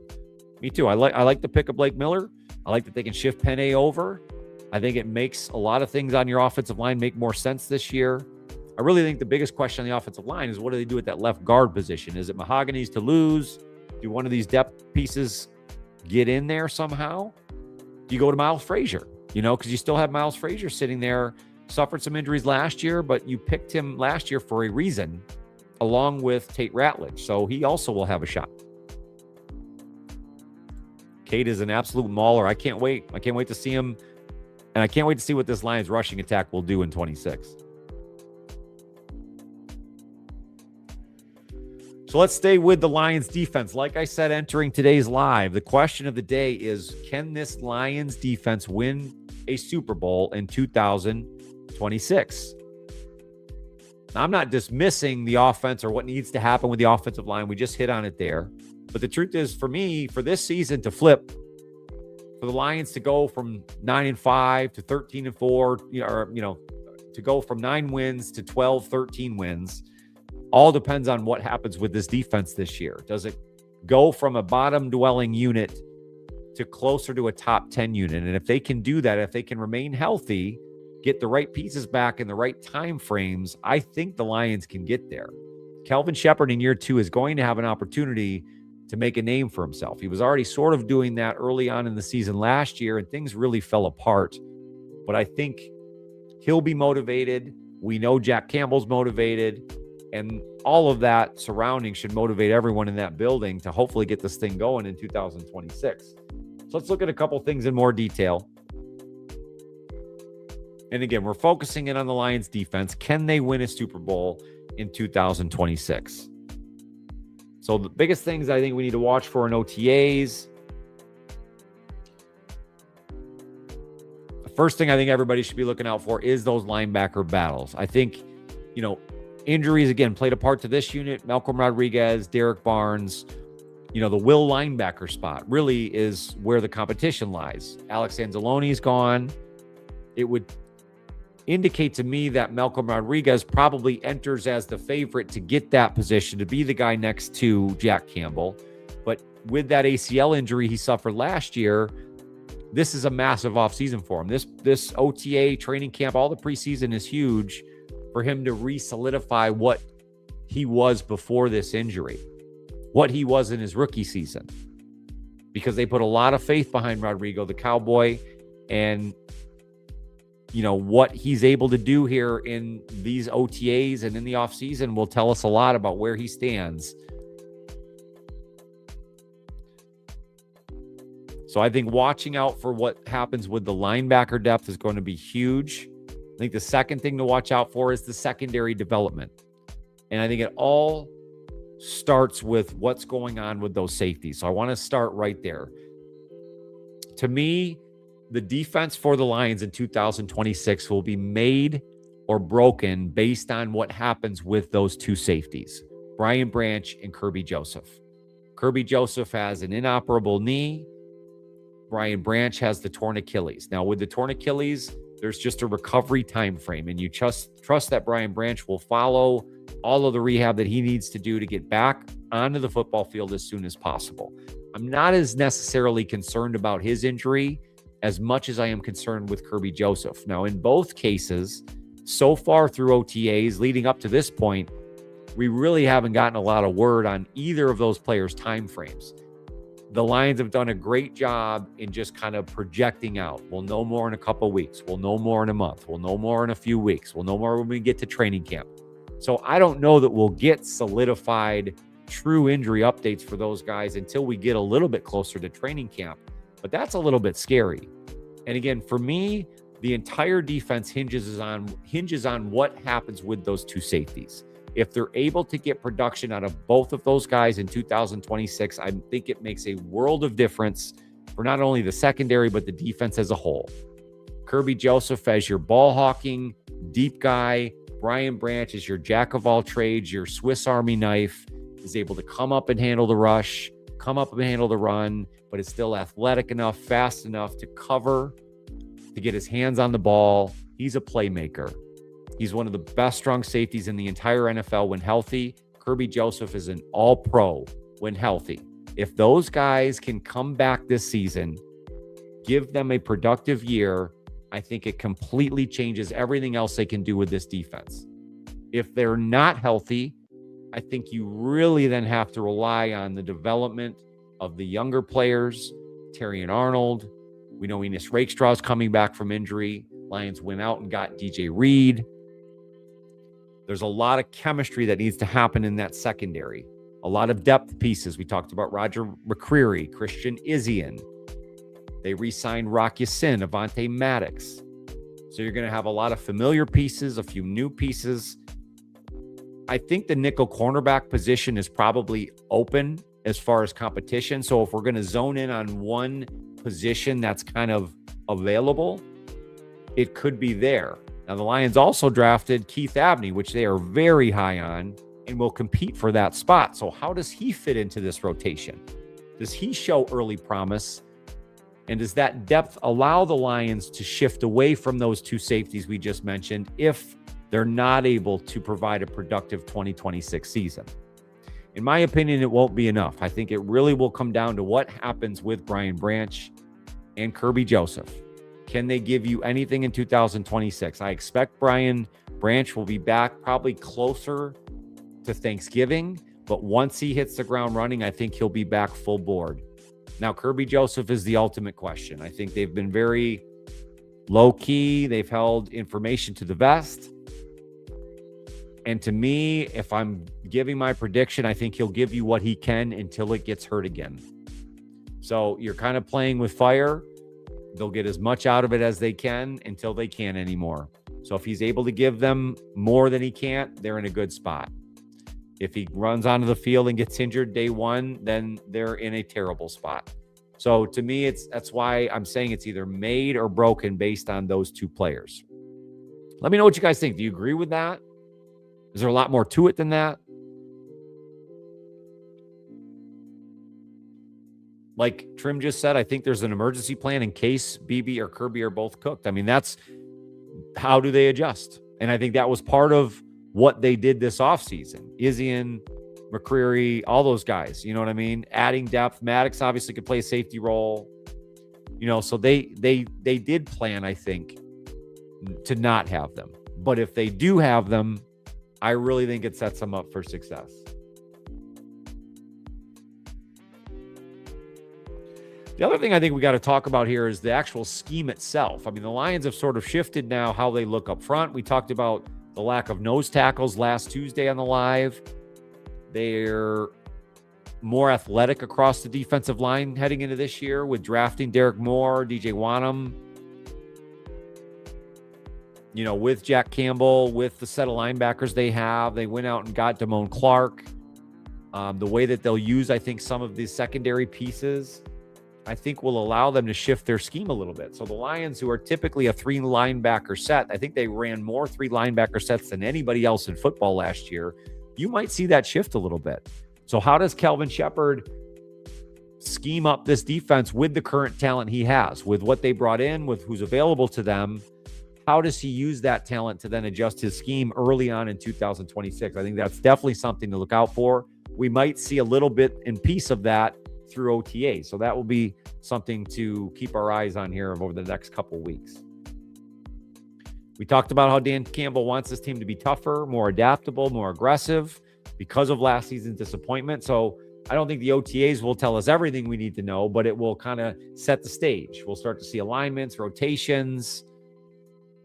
I like the pick of Blake Miller. I like that they can shift Penny over. I think it makes a lot of things on your offensive line make more sense this year. I really think the biggest question on the offensive line is what do they do at that left guard position? Is it Mahogany's to lose? Do one of these depth pieces get in there somehow? Do you go to Miles Frazier? Because you still have Miles Frazier sitting there, suffered some injuries last year, but you picked him last year for a reason, along with Tate Ratledge. So he also will have a shot. Cade is an absolute mauler. I can't wait. I can't wait to see him. And I can't wait to see what this Lions rushing attack will do in 26. So let's stay with the Lions defense. Like I said, entering today's live, the question of the day is, can this Lions defense win a Super Bowl in 2026? Now, I'm not dismissing the offense or what needs to happen with the offensive line. We just hit on it there. But the truth is, for me, for this season to flip, for the Lions to go from 9-5 to 13-4, to go from 9 wins to 12, 13 wins, all depends on what happens with this defense this year. Does it go from a bottom-dwelling unit to closer to a top 10 unit? And if they can do that, if they can remain healthy, get the right pieces back in the right time frames, I think the Lions can get there. Kelvin Shepherd in year 2 is going to have an opportunity to make a name for himself. He was already sort of doing that early on in the season last year, and things really fell apart. But I think he'll be motivated. We know Jack Campbell's motivated, and all of that surrounding should motivate everyone in that building to hopefully get this thing going in 2026. So let's look at a couple things in more detail. And again, we're focusing in on the Lions defense. Can they win a Super Bowl in 2026? So the biggest things I think we need to watch for in OTAs. The first thing I think everybody should be looking out for is those linebacker battles. I think, injuries, again, played a part to this unit. Malcolm Rodriguez, Derek Barnes, the will linebacker spot really is where the competition lies. Alex Anzalone's gone. It would indicate to me that Malcolm Rodriguez probably enters as the favorite to get that position, to be the guy next to Jack Campbell. But with that ACL injury he suffered last year, this is a massive offseason for him. This OTA training camp, all the preseason is huge for him to re-solidify what he was before this injury, what he was in his rookie season, because they put a lot of faith behind Rodrigo, the Cowboy, and what he's able to do here in these OTAs and in the offseason will tell us a lot about where he stands. So I think watching out for what happens with the linebacker depth is going to be huge. I think the second thing to watch out for is the secondary development. And I think it all starts with what's going on with those safeties. So I want to start right there. To me, the defense for the Lions in 2026 will be made or broken based on what happens with those two safeties, Brian Branch and Kirby Joseph. Kirby Joseph has an inoperable knee. Brian Branch has the torn Achilles. Now, with the torn Achilles, there's just a recovery time frame, and you trust that Brian Branch will follow all of the rehab that he needs to do to get back onto the football field as soon as possible. I'm not as necessarily concerned about his injury as much as I am concerned with Kirby Joseph. Now, in both cases, so far through OTAs leading up to this point, we really haven't gotten a lot of word on either of those players' time frames. The Lions have done a great job in just kind of projecting out. We'll know more in a couple of weeks. We'll know more in a month. We'll know more in a few weeks. We'll know more when we get to training camp. So I don't know that we'll get solidified true injury updates for those guys until we get a little bit closer to training camp. But that's a little bit scary. And again, for me, the entire defense hinges on what happens with those two safeties. If they're able to get production out of both of those guys in 2026, I think it makes a world of difference for not only the secondary, but the defense as a whole. Kirby Joseph as your ball hawking, deep guy. Brian Branch is your jack of all trades, your Swiss Army knife, is able to come up and handle the rush, come up and handle the run, but is still athletic enough, fast enough to cover, to get his hands on the ball. He's a playmaker. He's one of the best strong safeties in the entire NFL when healthy. Kirby Joseph is an all-pro when healthy. If those guys can come back this season, give them a productive year, I think it completely changes everything else they can do with this defense. If they're not healthy, I think you really then have to rely on the development of the younger players, Terry and Arnold. We know Enos Rakestraw is coming back from injury. Lions went out and got DJ Reed. There's a lot of chemistry that needs to happen in that secondary. A lot of depth pieces. We talked about Roger McCreary, Christian Izzian. They re-signed Rock Ya-Sin, Avonte Maddox. So you're going to have a lot of familiar pieces, a few new pieces. I think the nickel cornerback position is probably open as far as competition. So if we're going to zone in on one position that's kind of available, it could be there. Now, the Lions also drafted Keith Abney, which they are very high on and will compete for that spot. So how does he fit into this rotation? Does he show early promise? And does that depth allow the Lions to shift away from those two safeties we just mentioned if they're not able to provide a productive 2026 season? In my opinion, it won't be enough. I think it really will come down to what happens with Brian Branch and Kirby Joseph. Can they give you anything in 2026? I expect Brian Branch will be back probably closer to Thanksgiving, but once he hits the ground running, I think he'll be back full board. Now, Kirby Joseph is the ultimate question. I think they've been very low-key. They've held information to the vest. And to me, if I'm giving my prediction, I think he'll give you what he can until it gets hurt again. So you're kind of playing with fire. They'll get as much out of it as they can until they can't anymore. So if he's able to give them more than he can't, they're in a good spot. If he runs onto the field and gets injured day one, then they're in a terrible spot. So to me, that's why I'm saying it's either made or broken based on those two players. Let me know what you guys think. Do you agree with that? Is there a lot more to it than that? Like Trim just said, I think there's an emergency plan in case BB or Kirby are both cooked. I mean, that's how do they adjust? And I think that was part of what they did this offseason. Izzian, McCreary, all those guys, you know what I mean? Adding depth. Maddox obviously could play a safety role. You know, so they did plan, I think, to not have them. But if they do have them, I really think it sets them up for success. The other thing I think we got to talk about here is the actual scheme itself. I mean, the Lions have sort of shifted now how they look up front. We talked about the lack of nose tackles last Tuesday on the live. They're more athletic across the defensive line heading into this year with drafting Derek Moore, DJ Wanham, with Jack Campbell, with the set of linebackers they have. They went out and got Damone Clark. The way that they'll use, I think, some of these secondary pieces, I think will allow them to shift their scheme a little bit. So the Lions, who are typically a 3 linebacker set, I think they ran more 3 linebacker sets than anybody else in football last year. You might see that shift a little bit. So how does Calvin Shepard scheme up this defense with the current talent he has, with what they brought in, with who's available to them? How does he use that talent to then adjust his scheme early on in 2026? I think that's definitely something to look out for. We might see a little bit in piece of that through OTA. So that will be something to keep our eyes on here over the next couple of weeks. We talked about how Dan Campbell wants this team to be tougher, more adaptable, more aggressive because of last season's disappointment. So I don't think the OTAs will tell us everything we need to know, but it will kind of set the stage. We'll start to see alignments, rotations,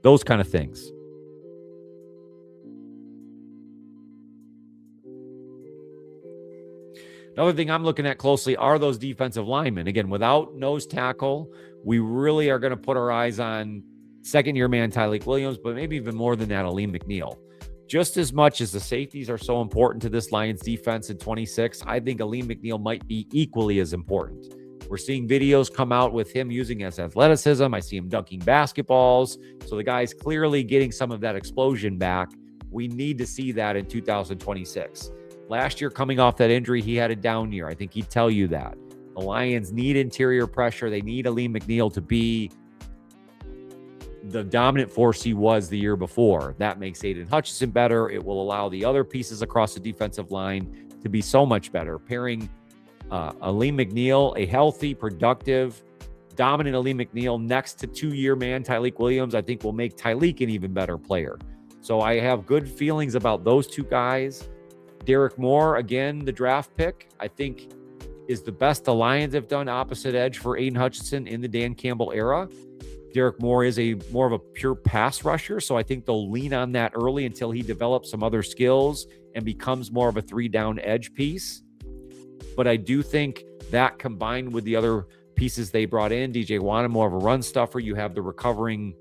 those kind of things. Another thing I'm looking at closely are those defensive linemen. Again, without nose tackle, we really are going to put our eyes on second-year man Tyleik Williams, but maybe even more than that, Aleem McNeil. Just as much as the safeties are so important to this Lions defense in 26, I think Aleem McNeil might be equally as important. We're seeing videos come out with him using his athleticism. I see him dunking basketballs. So the guy's clearly getting some of that explosion back. We need to see that in 2026. Last year, coming off that injury, he had a down year. I think he'd tell you that. The Lions need interior pressure. They need Aleem McNeil to be the dominant force he was the year before. That makes Aiden Hutchinson better. It will allow the other pieces across the defensive line to be so much better. Pairing Aleem McNeil, a healthy, productive, dominant Aleem McNeil next to 2-year man Tyleik Williams, I think will make Tyleik an even better player. So I have good feelings about those two guys. Derek Moore, again, the draft pick, I think is the best the Lions have done opposite edge for Aiden Hutchinson in the Dan Campbell era. Derek Moore is more of a pure pass rusher, so I think they'll lean on that early until he develops some other skills and becomes more of a 3-down edge piece. But I do think that combined with the other pieces they brought in, DJ Wanham, more of a run stuffer. You have the recovering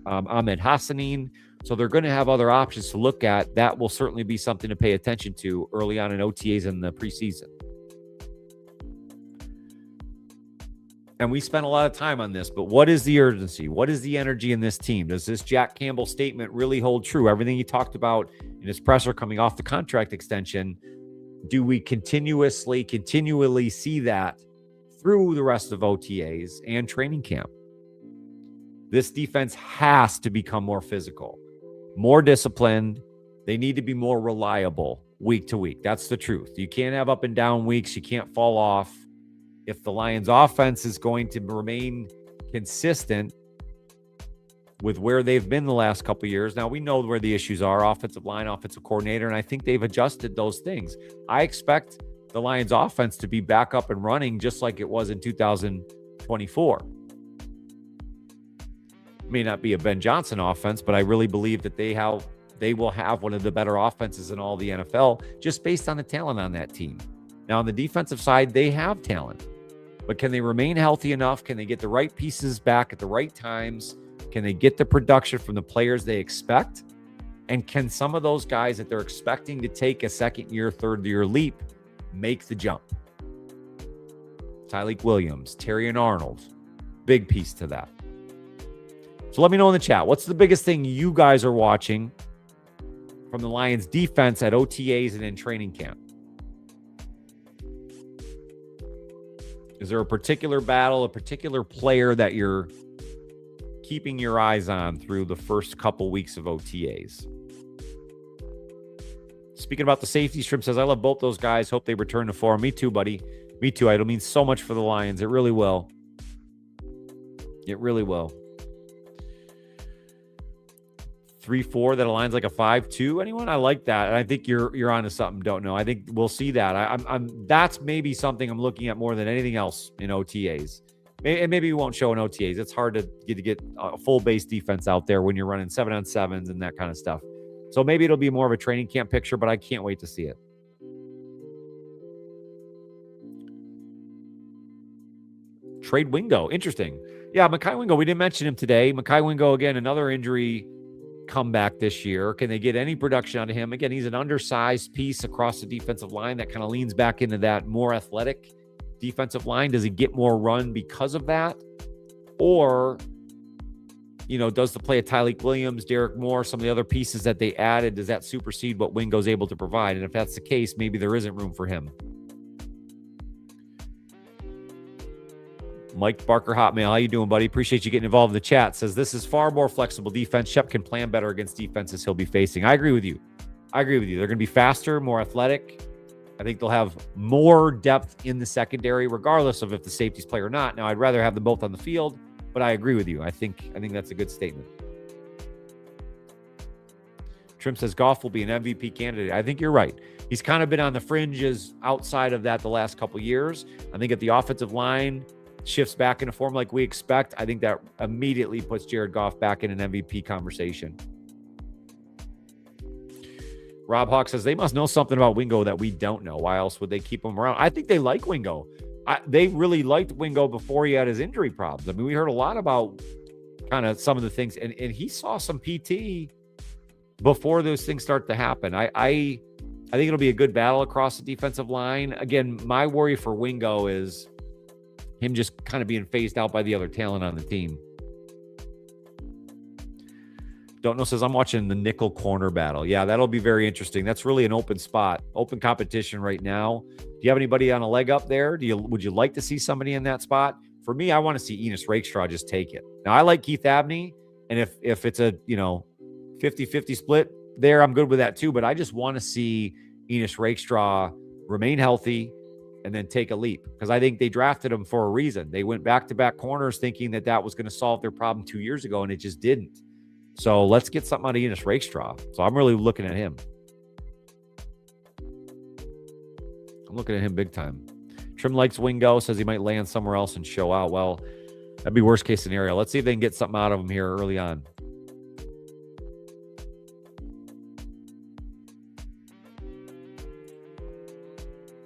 Ahmed Hassanin. So they're going to have other options to look at. That will certainly be something to pay attention to early on in OTAs in the preseason. And we spent a lot of time on this, but what is the urgency? What is the energy in this team? Does this Jack Campbell statement really hold true? Everything he talked about in his presser coming off the contract extension, do we continually see that through the rest of OTAs and training camp? This defense has to become more physical, more disciplined. They need to be more reliable week to week. That's the truth. You can't have up and down weeks. You can't fall off. If the Lions offense is going to remain consistent with where they've been the last couple of years, now we know where the issues are, offensive line, offensive coordinator, and I think they've adjusted those things. I expect the Lions offense to be back up and running just like it was in 2024. May not be a Ben Johnson offense, but I really believe that they will have one of the better offenses in all the NFL just based on the talent on that team. Now, on the defensive side, they have talent, but can they remain healthy enough? Can they get the right pieces back at the right times? Can they get the production from the players they expect? And can some of those guys that they're expecting to take a second-year, third-year leap make the jump? Tyleik Williams, Terrion Arnold, big piece to that. So let me know in the chat, what's the biggest thing you guys are watching from the Lions defense at OTAs and in training camp? Is there a particular battle, a particular player that you're keeping your eyes on through the first couple weeks of OTAs? Speaking about the safety, Shrimp says, I love both those guys. Hope they return to form. Me too, buddy. Me too. It'll mean so much for the Lions. It really will. It really will. 3-4 that aligns like a 5-2. Anyone? I like that. And I think you're onto something. Don't know. I think we'll see that. I'm that's maybe something I'm looking at more than anything else in OTAs. And maybe we won't show in OTAs. It's hard to get a full base defense out there when you're running 7-on-7s and that kind of stuff. So maybe it'll be more of a training camp picture, but I can't wait to see it. trade Wingo. Interesting. Yeah, Mekhi Wingo, we didn't mention him today. Mekhi Wingo, again, another injury comeback this year. Can they get any production out of him? Again, he's an undersized piece across the defensive line that kind of leans back into that more athletic defensive line. Does he get more run because of that? Or, does the play of Tyleik Williams, Derek Moore, some of the other pieces that they added, does that supersede what Wingo's able to provide? And if that's the case, maybe there isn't room for him. Mike Barker Hotmail, how you doing, buddy? Appreciate you getting involved in the chat. Says this is far more flexible defense. Shep can plan better against defenses he'll be facing. I agree with you. They're going to be faster, more athletic. I think they'll have more depth in the secondary, regardless of if the safeties play or not. Now, I'd rather have them both on the field, but I agree with you. I think that's a good statement. Trim says Goff will be an MVP candidate. I think you're right. He's kind of been on the fringes outside of that the last couple of years. I think if the offensive line shifts back into form like we expect, I think that immediately puts Jared Goff back in an MVP conversation. Rob Hawk says they must know something about Wingo that we don't know. Why else would they keep him around? I think they like Wingo. They really liked Wingo before he had his injury problems. I mean, we heard a lot about kind of some of the things, and he saw some PT before those things start to happen. I think it'll be a good battle across the defensive line. Again, my worry for Wingo is him just kind of being phased out by the other talent on the team. Don't know says I'm watching the nickel corner battle. Yeah, that'll be very interesting. That's really an open spot, open competition right now. Do you have anybody on a leg up there? Would you like to see somebody in that spot? For me, I want to see Enos Rakestraw just take it. Now, I like Keith Abney, and if it's a 50-50 split there, I'm good with that too. But I just want to see Enos Rakestraw remain healthy and then take a leap, because I think they drafted him for a reason. They went back-to-back corners thinking that was going to solve their problem 2 years ago, and it just didn't. So let's get something out of Enos Rakestraw. So I'm really looking at him. I'm looking at him big time. Trim likes Wingo, says he might land somewhere else and show out. Well, that'd be worst case scenario. Let's see if they can get something out of him here early on.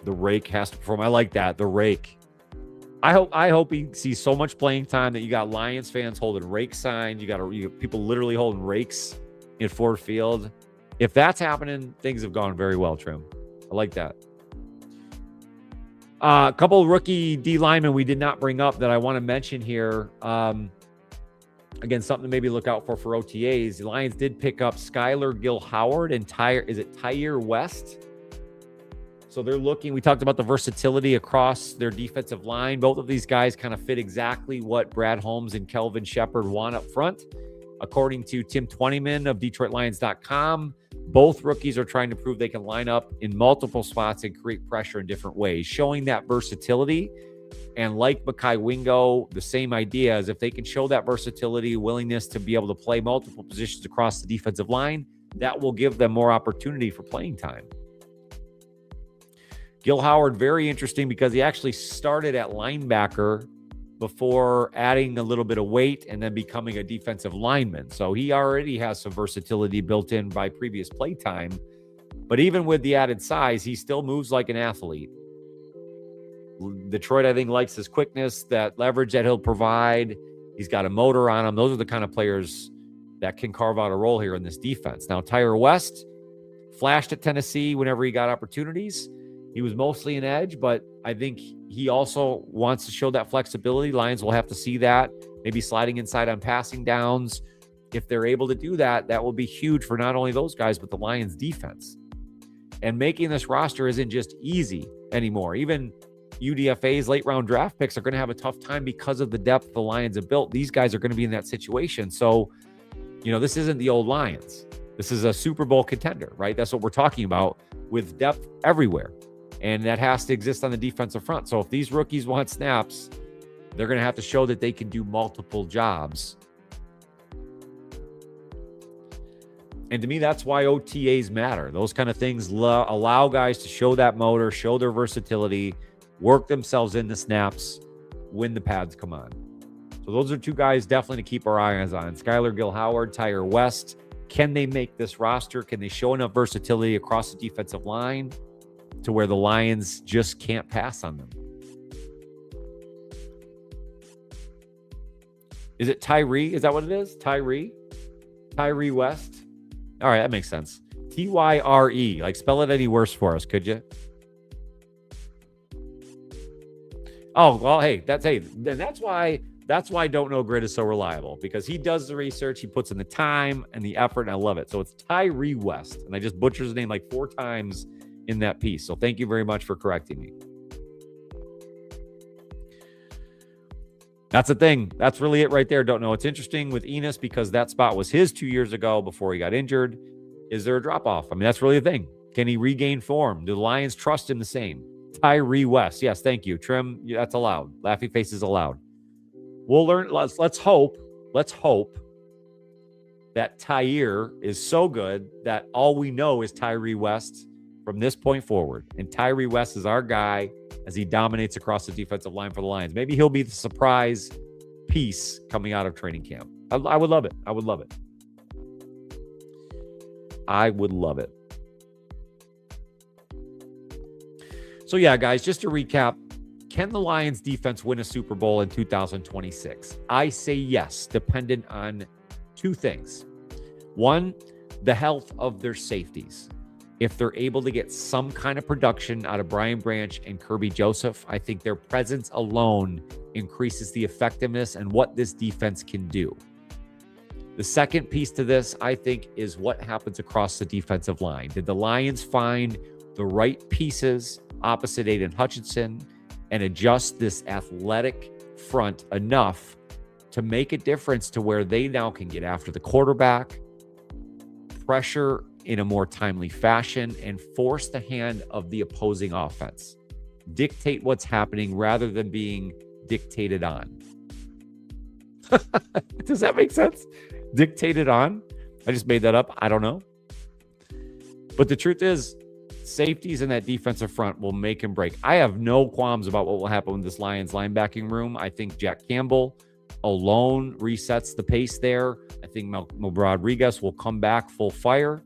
The rake has to perform. I like that. The rake. I hope he sees so much playing time that you got Lions fans holding rake signs. You got people literally holding rakes in Ford Field. If that's happening, things have gone very well, Trim. I like that. A couple of rookie D linemen we did not bring up that I want to mention here. Again, something to maybe look out for OTAs. The Lions did pick up Skylar Gill-Howard and Tyre West. So they're looking, we talked about the versatility across their defensive line. Both of these guys kind of fit exactly what Brad Holmes and Kelvin Shepard want up front. According to Tim Twentyman of DetroitLions.com, both rookies are trying to prove they can line up in multiple spots and create pressure in different ways, showing that versatility. And like Mekhi Wingo, the same idea is if they can show that versatility, willingness to be able to play multiple positions across the defensive line, that will give them more opportunity for playing time. Gil Howard, very interesting because he actually started at linebacker before adding a little bit of weight and then becoming a defensive lineman. So he already has some versatility built in by previous play time. But even with the added size, he still moves like an athlete. Detroit, I think, likes his quickness, that leverage that he'll provide. He's got a motor on him. Those are the kind of players that can carve out a role here in this defense. Now, Tyre West flashed at Tennessee whenever he got opportunities. He was mostly an edge, but I think he also wants to show that flexibility. Lions will have to see that, maybe sliding inside on passing downs. If they're able to do that, that will be huge for not only those guys, but the Lions defense. And making this roster isn't just easy anymore. Even UDFA's late round draft picks are going to have a tough time because of the depth the Lions have built. These guys are going to be in that situation. So, this isn't the old Lions. This is a Super Bowl contender, right? That's what we're talking about, with depth everywhere. And that has to exist on the defensive front. So if these rookies want snaps, they're going to have to show that they can do multiple jobs. And to me, that's why OTAs matter. Those kind of things allow guys to show that motor, show their versatility, work themselves into snaps when the pads come on. So those are two guys definitely to keep our eyes on. Skylar Gill-Howard, Tyre West. Can they make this roster? Can they show enough versatility across the defensive line to where the Lions just can't pass on them? Is it Tyree? Is that what it is? Tyree West? All right, that makes sense. Tyre. Like, spell it any worse for us, could you? Oh, well, hey, that's why Don't Know Grid is so reliable, because he does the research, he puts in the time and the effort, and I love it. So it's Tyree West, and I just butchered his name like 4 times in that piece. So thank you very much for correcting me. That's the thing. That's really it right there. Don't know. It's interesting with Enos because that spot was his 2 years ago before he got injured. Is there a drop-off? I mean, that's really the thing. Can he regain form? Do the Lions trust him the same? Tyree West. Yes, thank you. Trim, that's allowed. Laughing face is allowed. We'll learn. Let's hope that Tyre is so good that all we know is Tyree West from this point forward. And Tyree West is our guy as he dominates across the defensive line for the Lions. Maybe he'll be the surprise piece coming out of training camp. I would love it. I would love it. I would love it. So yeah, guys, just to recap, can the Lions defense win a Super Bowl in 2026? I say yes, dependent on 2 things. 1, the health of their safeties. If they're able to get some kind of production out of Brian Branch and Kirby Joseph, I think their presence alone increases the effectiveness and what this defense can do. The second piece to this, I think, is what happens across the defensive line. Did the Lions find the right pieces opposite Aiden Hutchinson and adjust this athletic front enough to make a difference to where they now can get after the quarterback, pressure in a more timely fashion, and force the hand of the opposing offense? Dictate what's happening rather than being dictated on. Does that make sense? Dictated on? I just made that up. I don't know. But the truth is, safeties in that defensive front will make and break. I have no qualms about what will happen with this Lions linebacking room. I think Jack Campbell alone resets the pace there. I think Mel Rodriguez will come back full fire.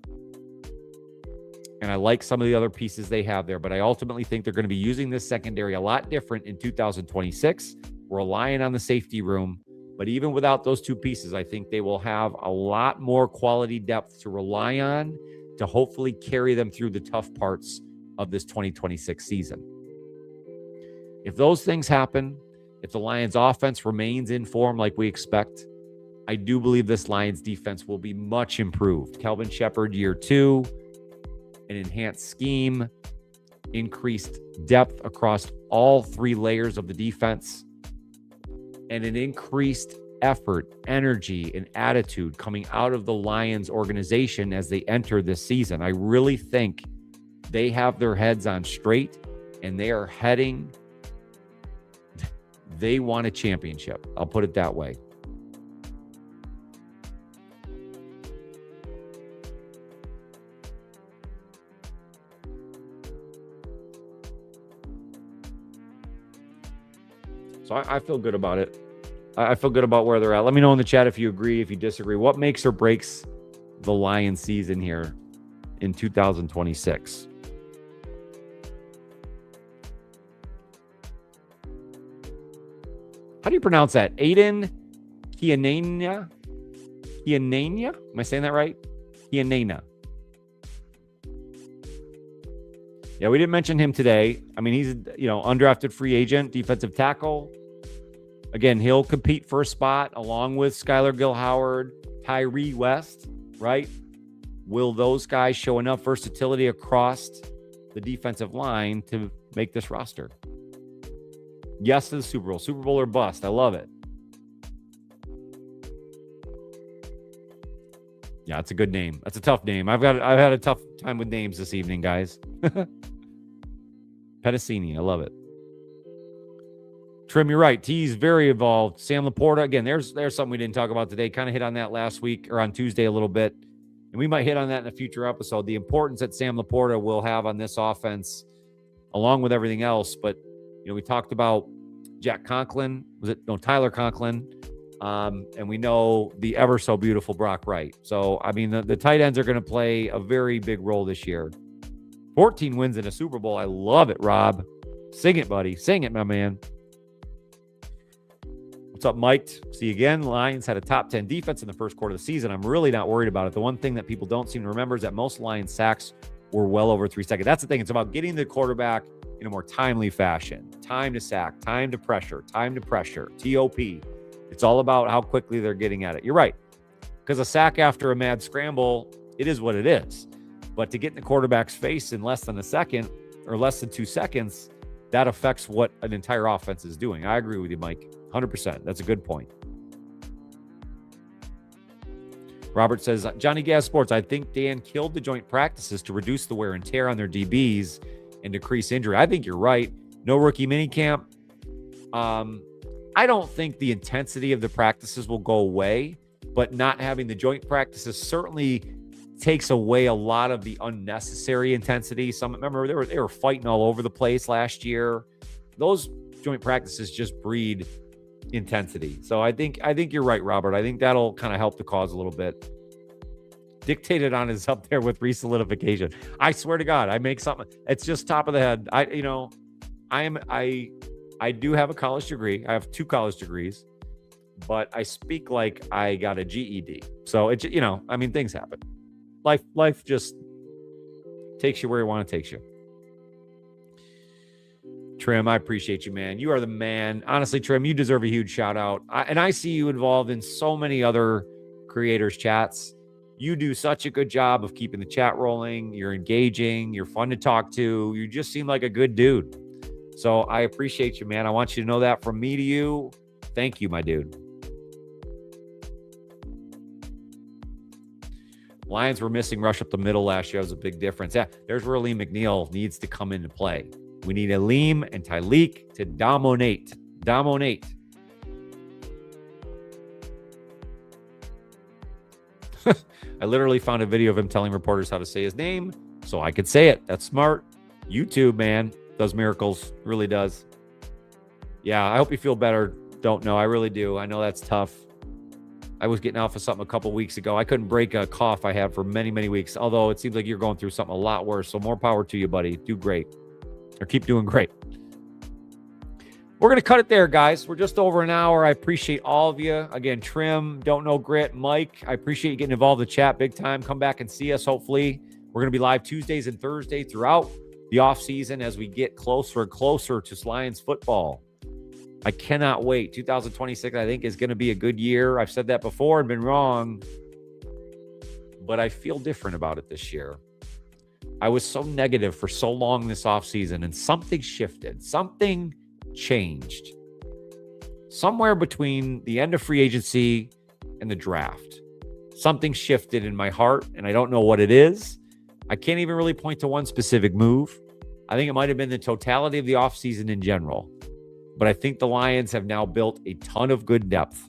And I like some of the other pieces they have there, but I ultimately think they're going to be using this secondary a lot different in 2026. We're relying on the safety room, but even without those 2 pieces, I think they will have a lot more quality depth to rely on to hopefully carry them through the tough parts of this 2026 season. If those things happen, if the Lions offense remains in form like we expect, I do believe this Lions defense will be much improved. Kelvin Shepard, year 2, an enhanced scheme, increased depth across all 3 layers of the defense, and an increased effort, energy, and attitude coming out of the Lions organization as they enter this season. I really think they have their heads on straight and they are heading. They want a championship. I'll put it that way. So I feel good about it. I feel good about where they're at. Let me know in the chat if you agree, if you disagree. What makes or breaks the Lions season here in 2026? How do you pronounce that? Aiden Kianania? Kianania? Am I saying that right? Kianania. Yeah, we didn't mention him today. I mean, he's, undrafted free agent, defensive tackle. Again, he'll compete for a spot along with Skylar Gill-Howard, Tyree West, right? Will those guys show enough versatility across the defensive line to make this roster? Yes to the Super Bowl. Super Bowl or bust. I love it. Yeah, it's a good name. That's a tough name. I've had a tough time with names this evening, guys. Pedicini, I love it. Trim, you're right. T's very involved. Sam Laporta, again, there's something we didn't talk about today. Kind of hit on that last week or on Tuesday a little bit. And we might hit on that in a future episode. The importance that Sam Laporta will have on this offense, along with everything else. But, we talked about Jack Conklin. Tyler Conklin. And we know the ever so beautiful Brock Wright. So, I mean, the tight ends are going to play a very big role this year. 14 wins in a Super Bowl. I love it, Rob. Sing it, buddy. Sing it, my man. What's up, Mike? See you again. Lions had a top 10 defense in the first quarter of the season. I'm really not worried about it. The one thing that people don't seem to remember is that most Lions sacks were well over 3 seconds. That's the thing. It's about getting the quarterback in a more timely fashion. Time to sack, time to pressure, TOP. It's all about how quickly they're getting at it. You're right. Because a sack after a mad scramble, it is what it is. But to get in the quarterback's face in less than a second or less than 2 seconds, that affects what an entire offense is doing. I agree with you, Mike. 100%. That's a good point. Robert says, Johnny Gaz Sports, I think Dan killed the joint practices to reduce the wear and tear on their DBs and decrease injury. I think you're right. No rookie minicamp. I don't think the intensity of the practices will go away, but not having the joint practices certainly takes away a lot of the unnecessary intensity. Remember, they were fighting all over the place last year. Those joint practices just breed intensity. So I think you're right, Robert. I think that'll kind of help the cause a little bit. Dictated on is up there with resolidification. I swear to God, I make something. It's just top of the head. I do have a college degree. I have 2 college degrees, but I speak like I got a GED. So things happen. Life just takes you where you want to take you. Trim, I appreciate you, man. You are the man. Honestly, Trim, you deserve a huge shout out. I see you involved in so many other creators' chats. You do such a good job of keeping the chat rolling. You're engaging. You're fun to talk to. You just seem like a good dude. So I appreciate you, man. I want you to know that from me to you. Thank you, my dude. Lions were missing rush up the middle last year. That was a big difference. Yeah, there's where Aleem McNeil needs to come into play. We need Aleem and Tyleek to dominate. I literally found a video of him telling reporters how to say his name so I could say it. That's smart. YouTube, man, does miracles. Really does. Yeah, I hope you feel better. Don't know. I really do. I know that's tough. I was getting off of something a couple weeks ago. I couldn't break a cough I had for many, many weeks, although it seems like you're going through something a lot worse. So more power to you, buddy. Do great. Or keep doing great. We're going to cut it there, guys. We're just over an hour. I appreciate all of you. Again, Trim, Don't Know Grit, Mike, I appreciate you getting involved in the chat big time. Come back and see us, hopefully. We're going to be live Tuesdays and Thursdays throughout the offseason as we get closer and closer to Lions football. I cannot wait. 2026, I think, is going to be a good year. I've said that before and been wrong, but I feel different about it this year. I was so negative for so long this offseason, and something shifted. Something changed. Somewhere between the end of free agency and the draft. Something shifted in my heart, and I don't know what it is. I can't even really point to one specific move. I think it might have been the totality of the offseason in general. But I think the Lions have now built a ton of good depth.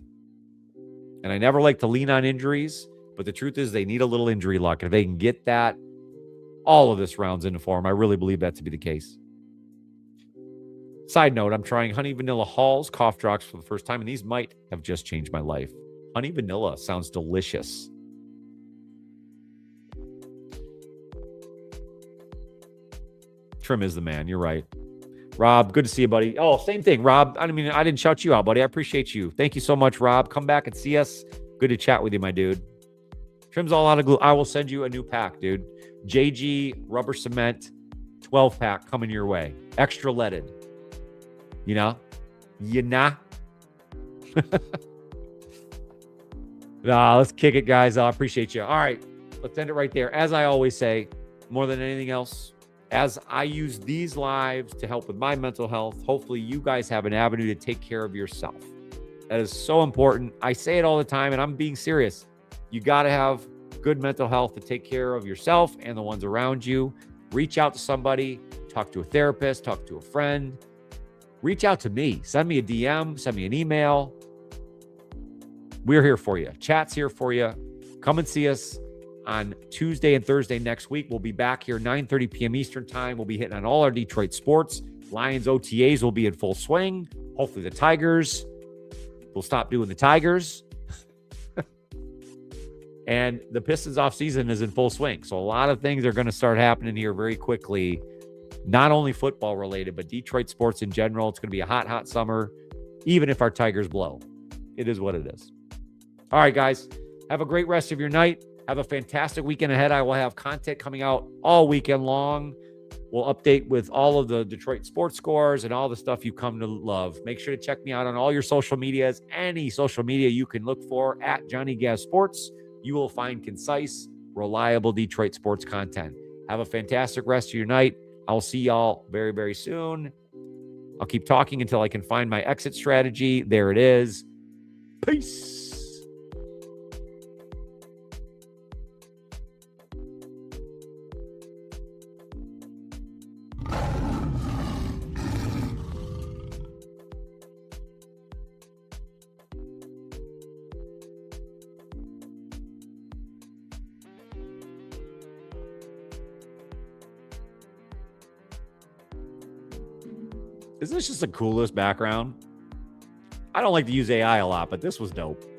And I never like to lean on injuries, but the truth is they need a little injury luck. If they can get that, all of this rounds into form. I really believe that to be the case. Side note, I'm trying Honey Vanilla Halls cough drops for the first time, and these might have just changed my life. Honey Vanilla sounds delicious. Trim is the man. You're right. Rob, good to see you, buddy. Oh, same thing, Rob. I didn't shout you out, buddy. I appreciate you. Thank you so much, Rob. Come back and see us. Good to chat with you, my dude. Trim's all out of glue. I will send you a new pack, dude. JG Rubber Cement 12-pack coming your way. Extra leaded. You know? Let's kick it, guys. I appreciate you. All right. Let's end it right there. As I always say, more than anything else, as I use these lives to help with my mental health, hopefully you guys have an avenue to take care of yourself. That is so important. I say it all the time, and I'm being serious. You got to have good mental health to take care of yourself and the ones around you. Reach out to somebody, talk to a therapist, talk to a friend. Reach out to me. Send me a DM, send me an email. We're here for you. Chat's here for you. Come and see us on Tuesday and Thursday next week. We'll be back here 9:30 p.m. Eastern time. We'll be hitting on all our Detroit sports. Lions OTAs will be in full swing. Hopefully the Tigers will stop doing the Tigers. And the Pistons off season is in full swing. So a lot of things are going to start happening here very quickly. Not only football related, but Detroit sports in general. It's going to be a hot, hot summer, even if our Tigers blow. It is what it is. All right, guys. Have a great rest of your night. Have a fantastic weekend ahead. I will have content coming out all weekend long. We'll update with all of the Detroit sports scores and all the stuff you come to love. Make sure to check me out on all your social medias. Any social media you can look for at Johnny Gaz Sports. You will find concise, reliable Detroit sports content. Have a fantastic rest of your night. I'll see y'all very, very soon. I'll keep talking until I can find my exit strategy. There it is. Peace. Isn't this just the coolest background? I don't like to use AI a lot, but this was dope.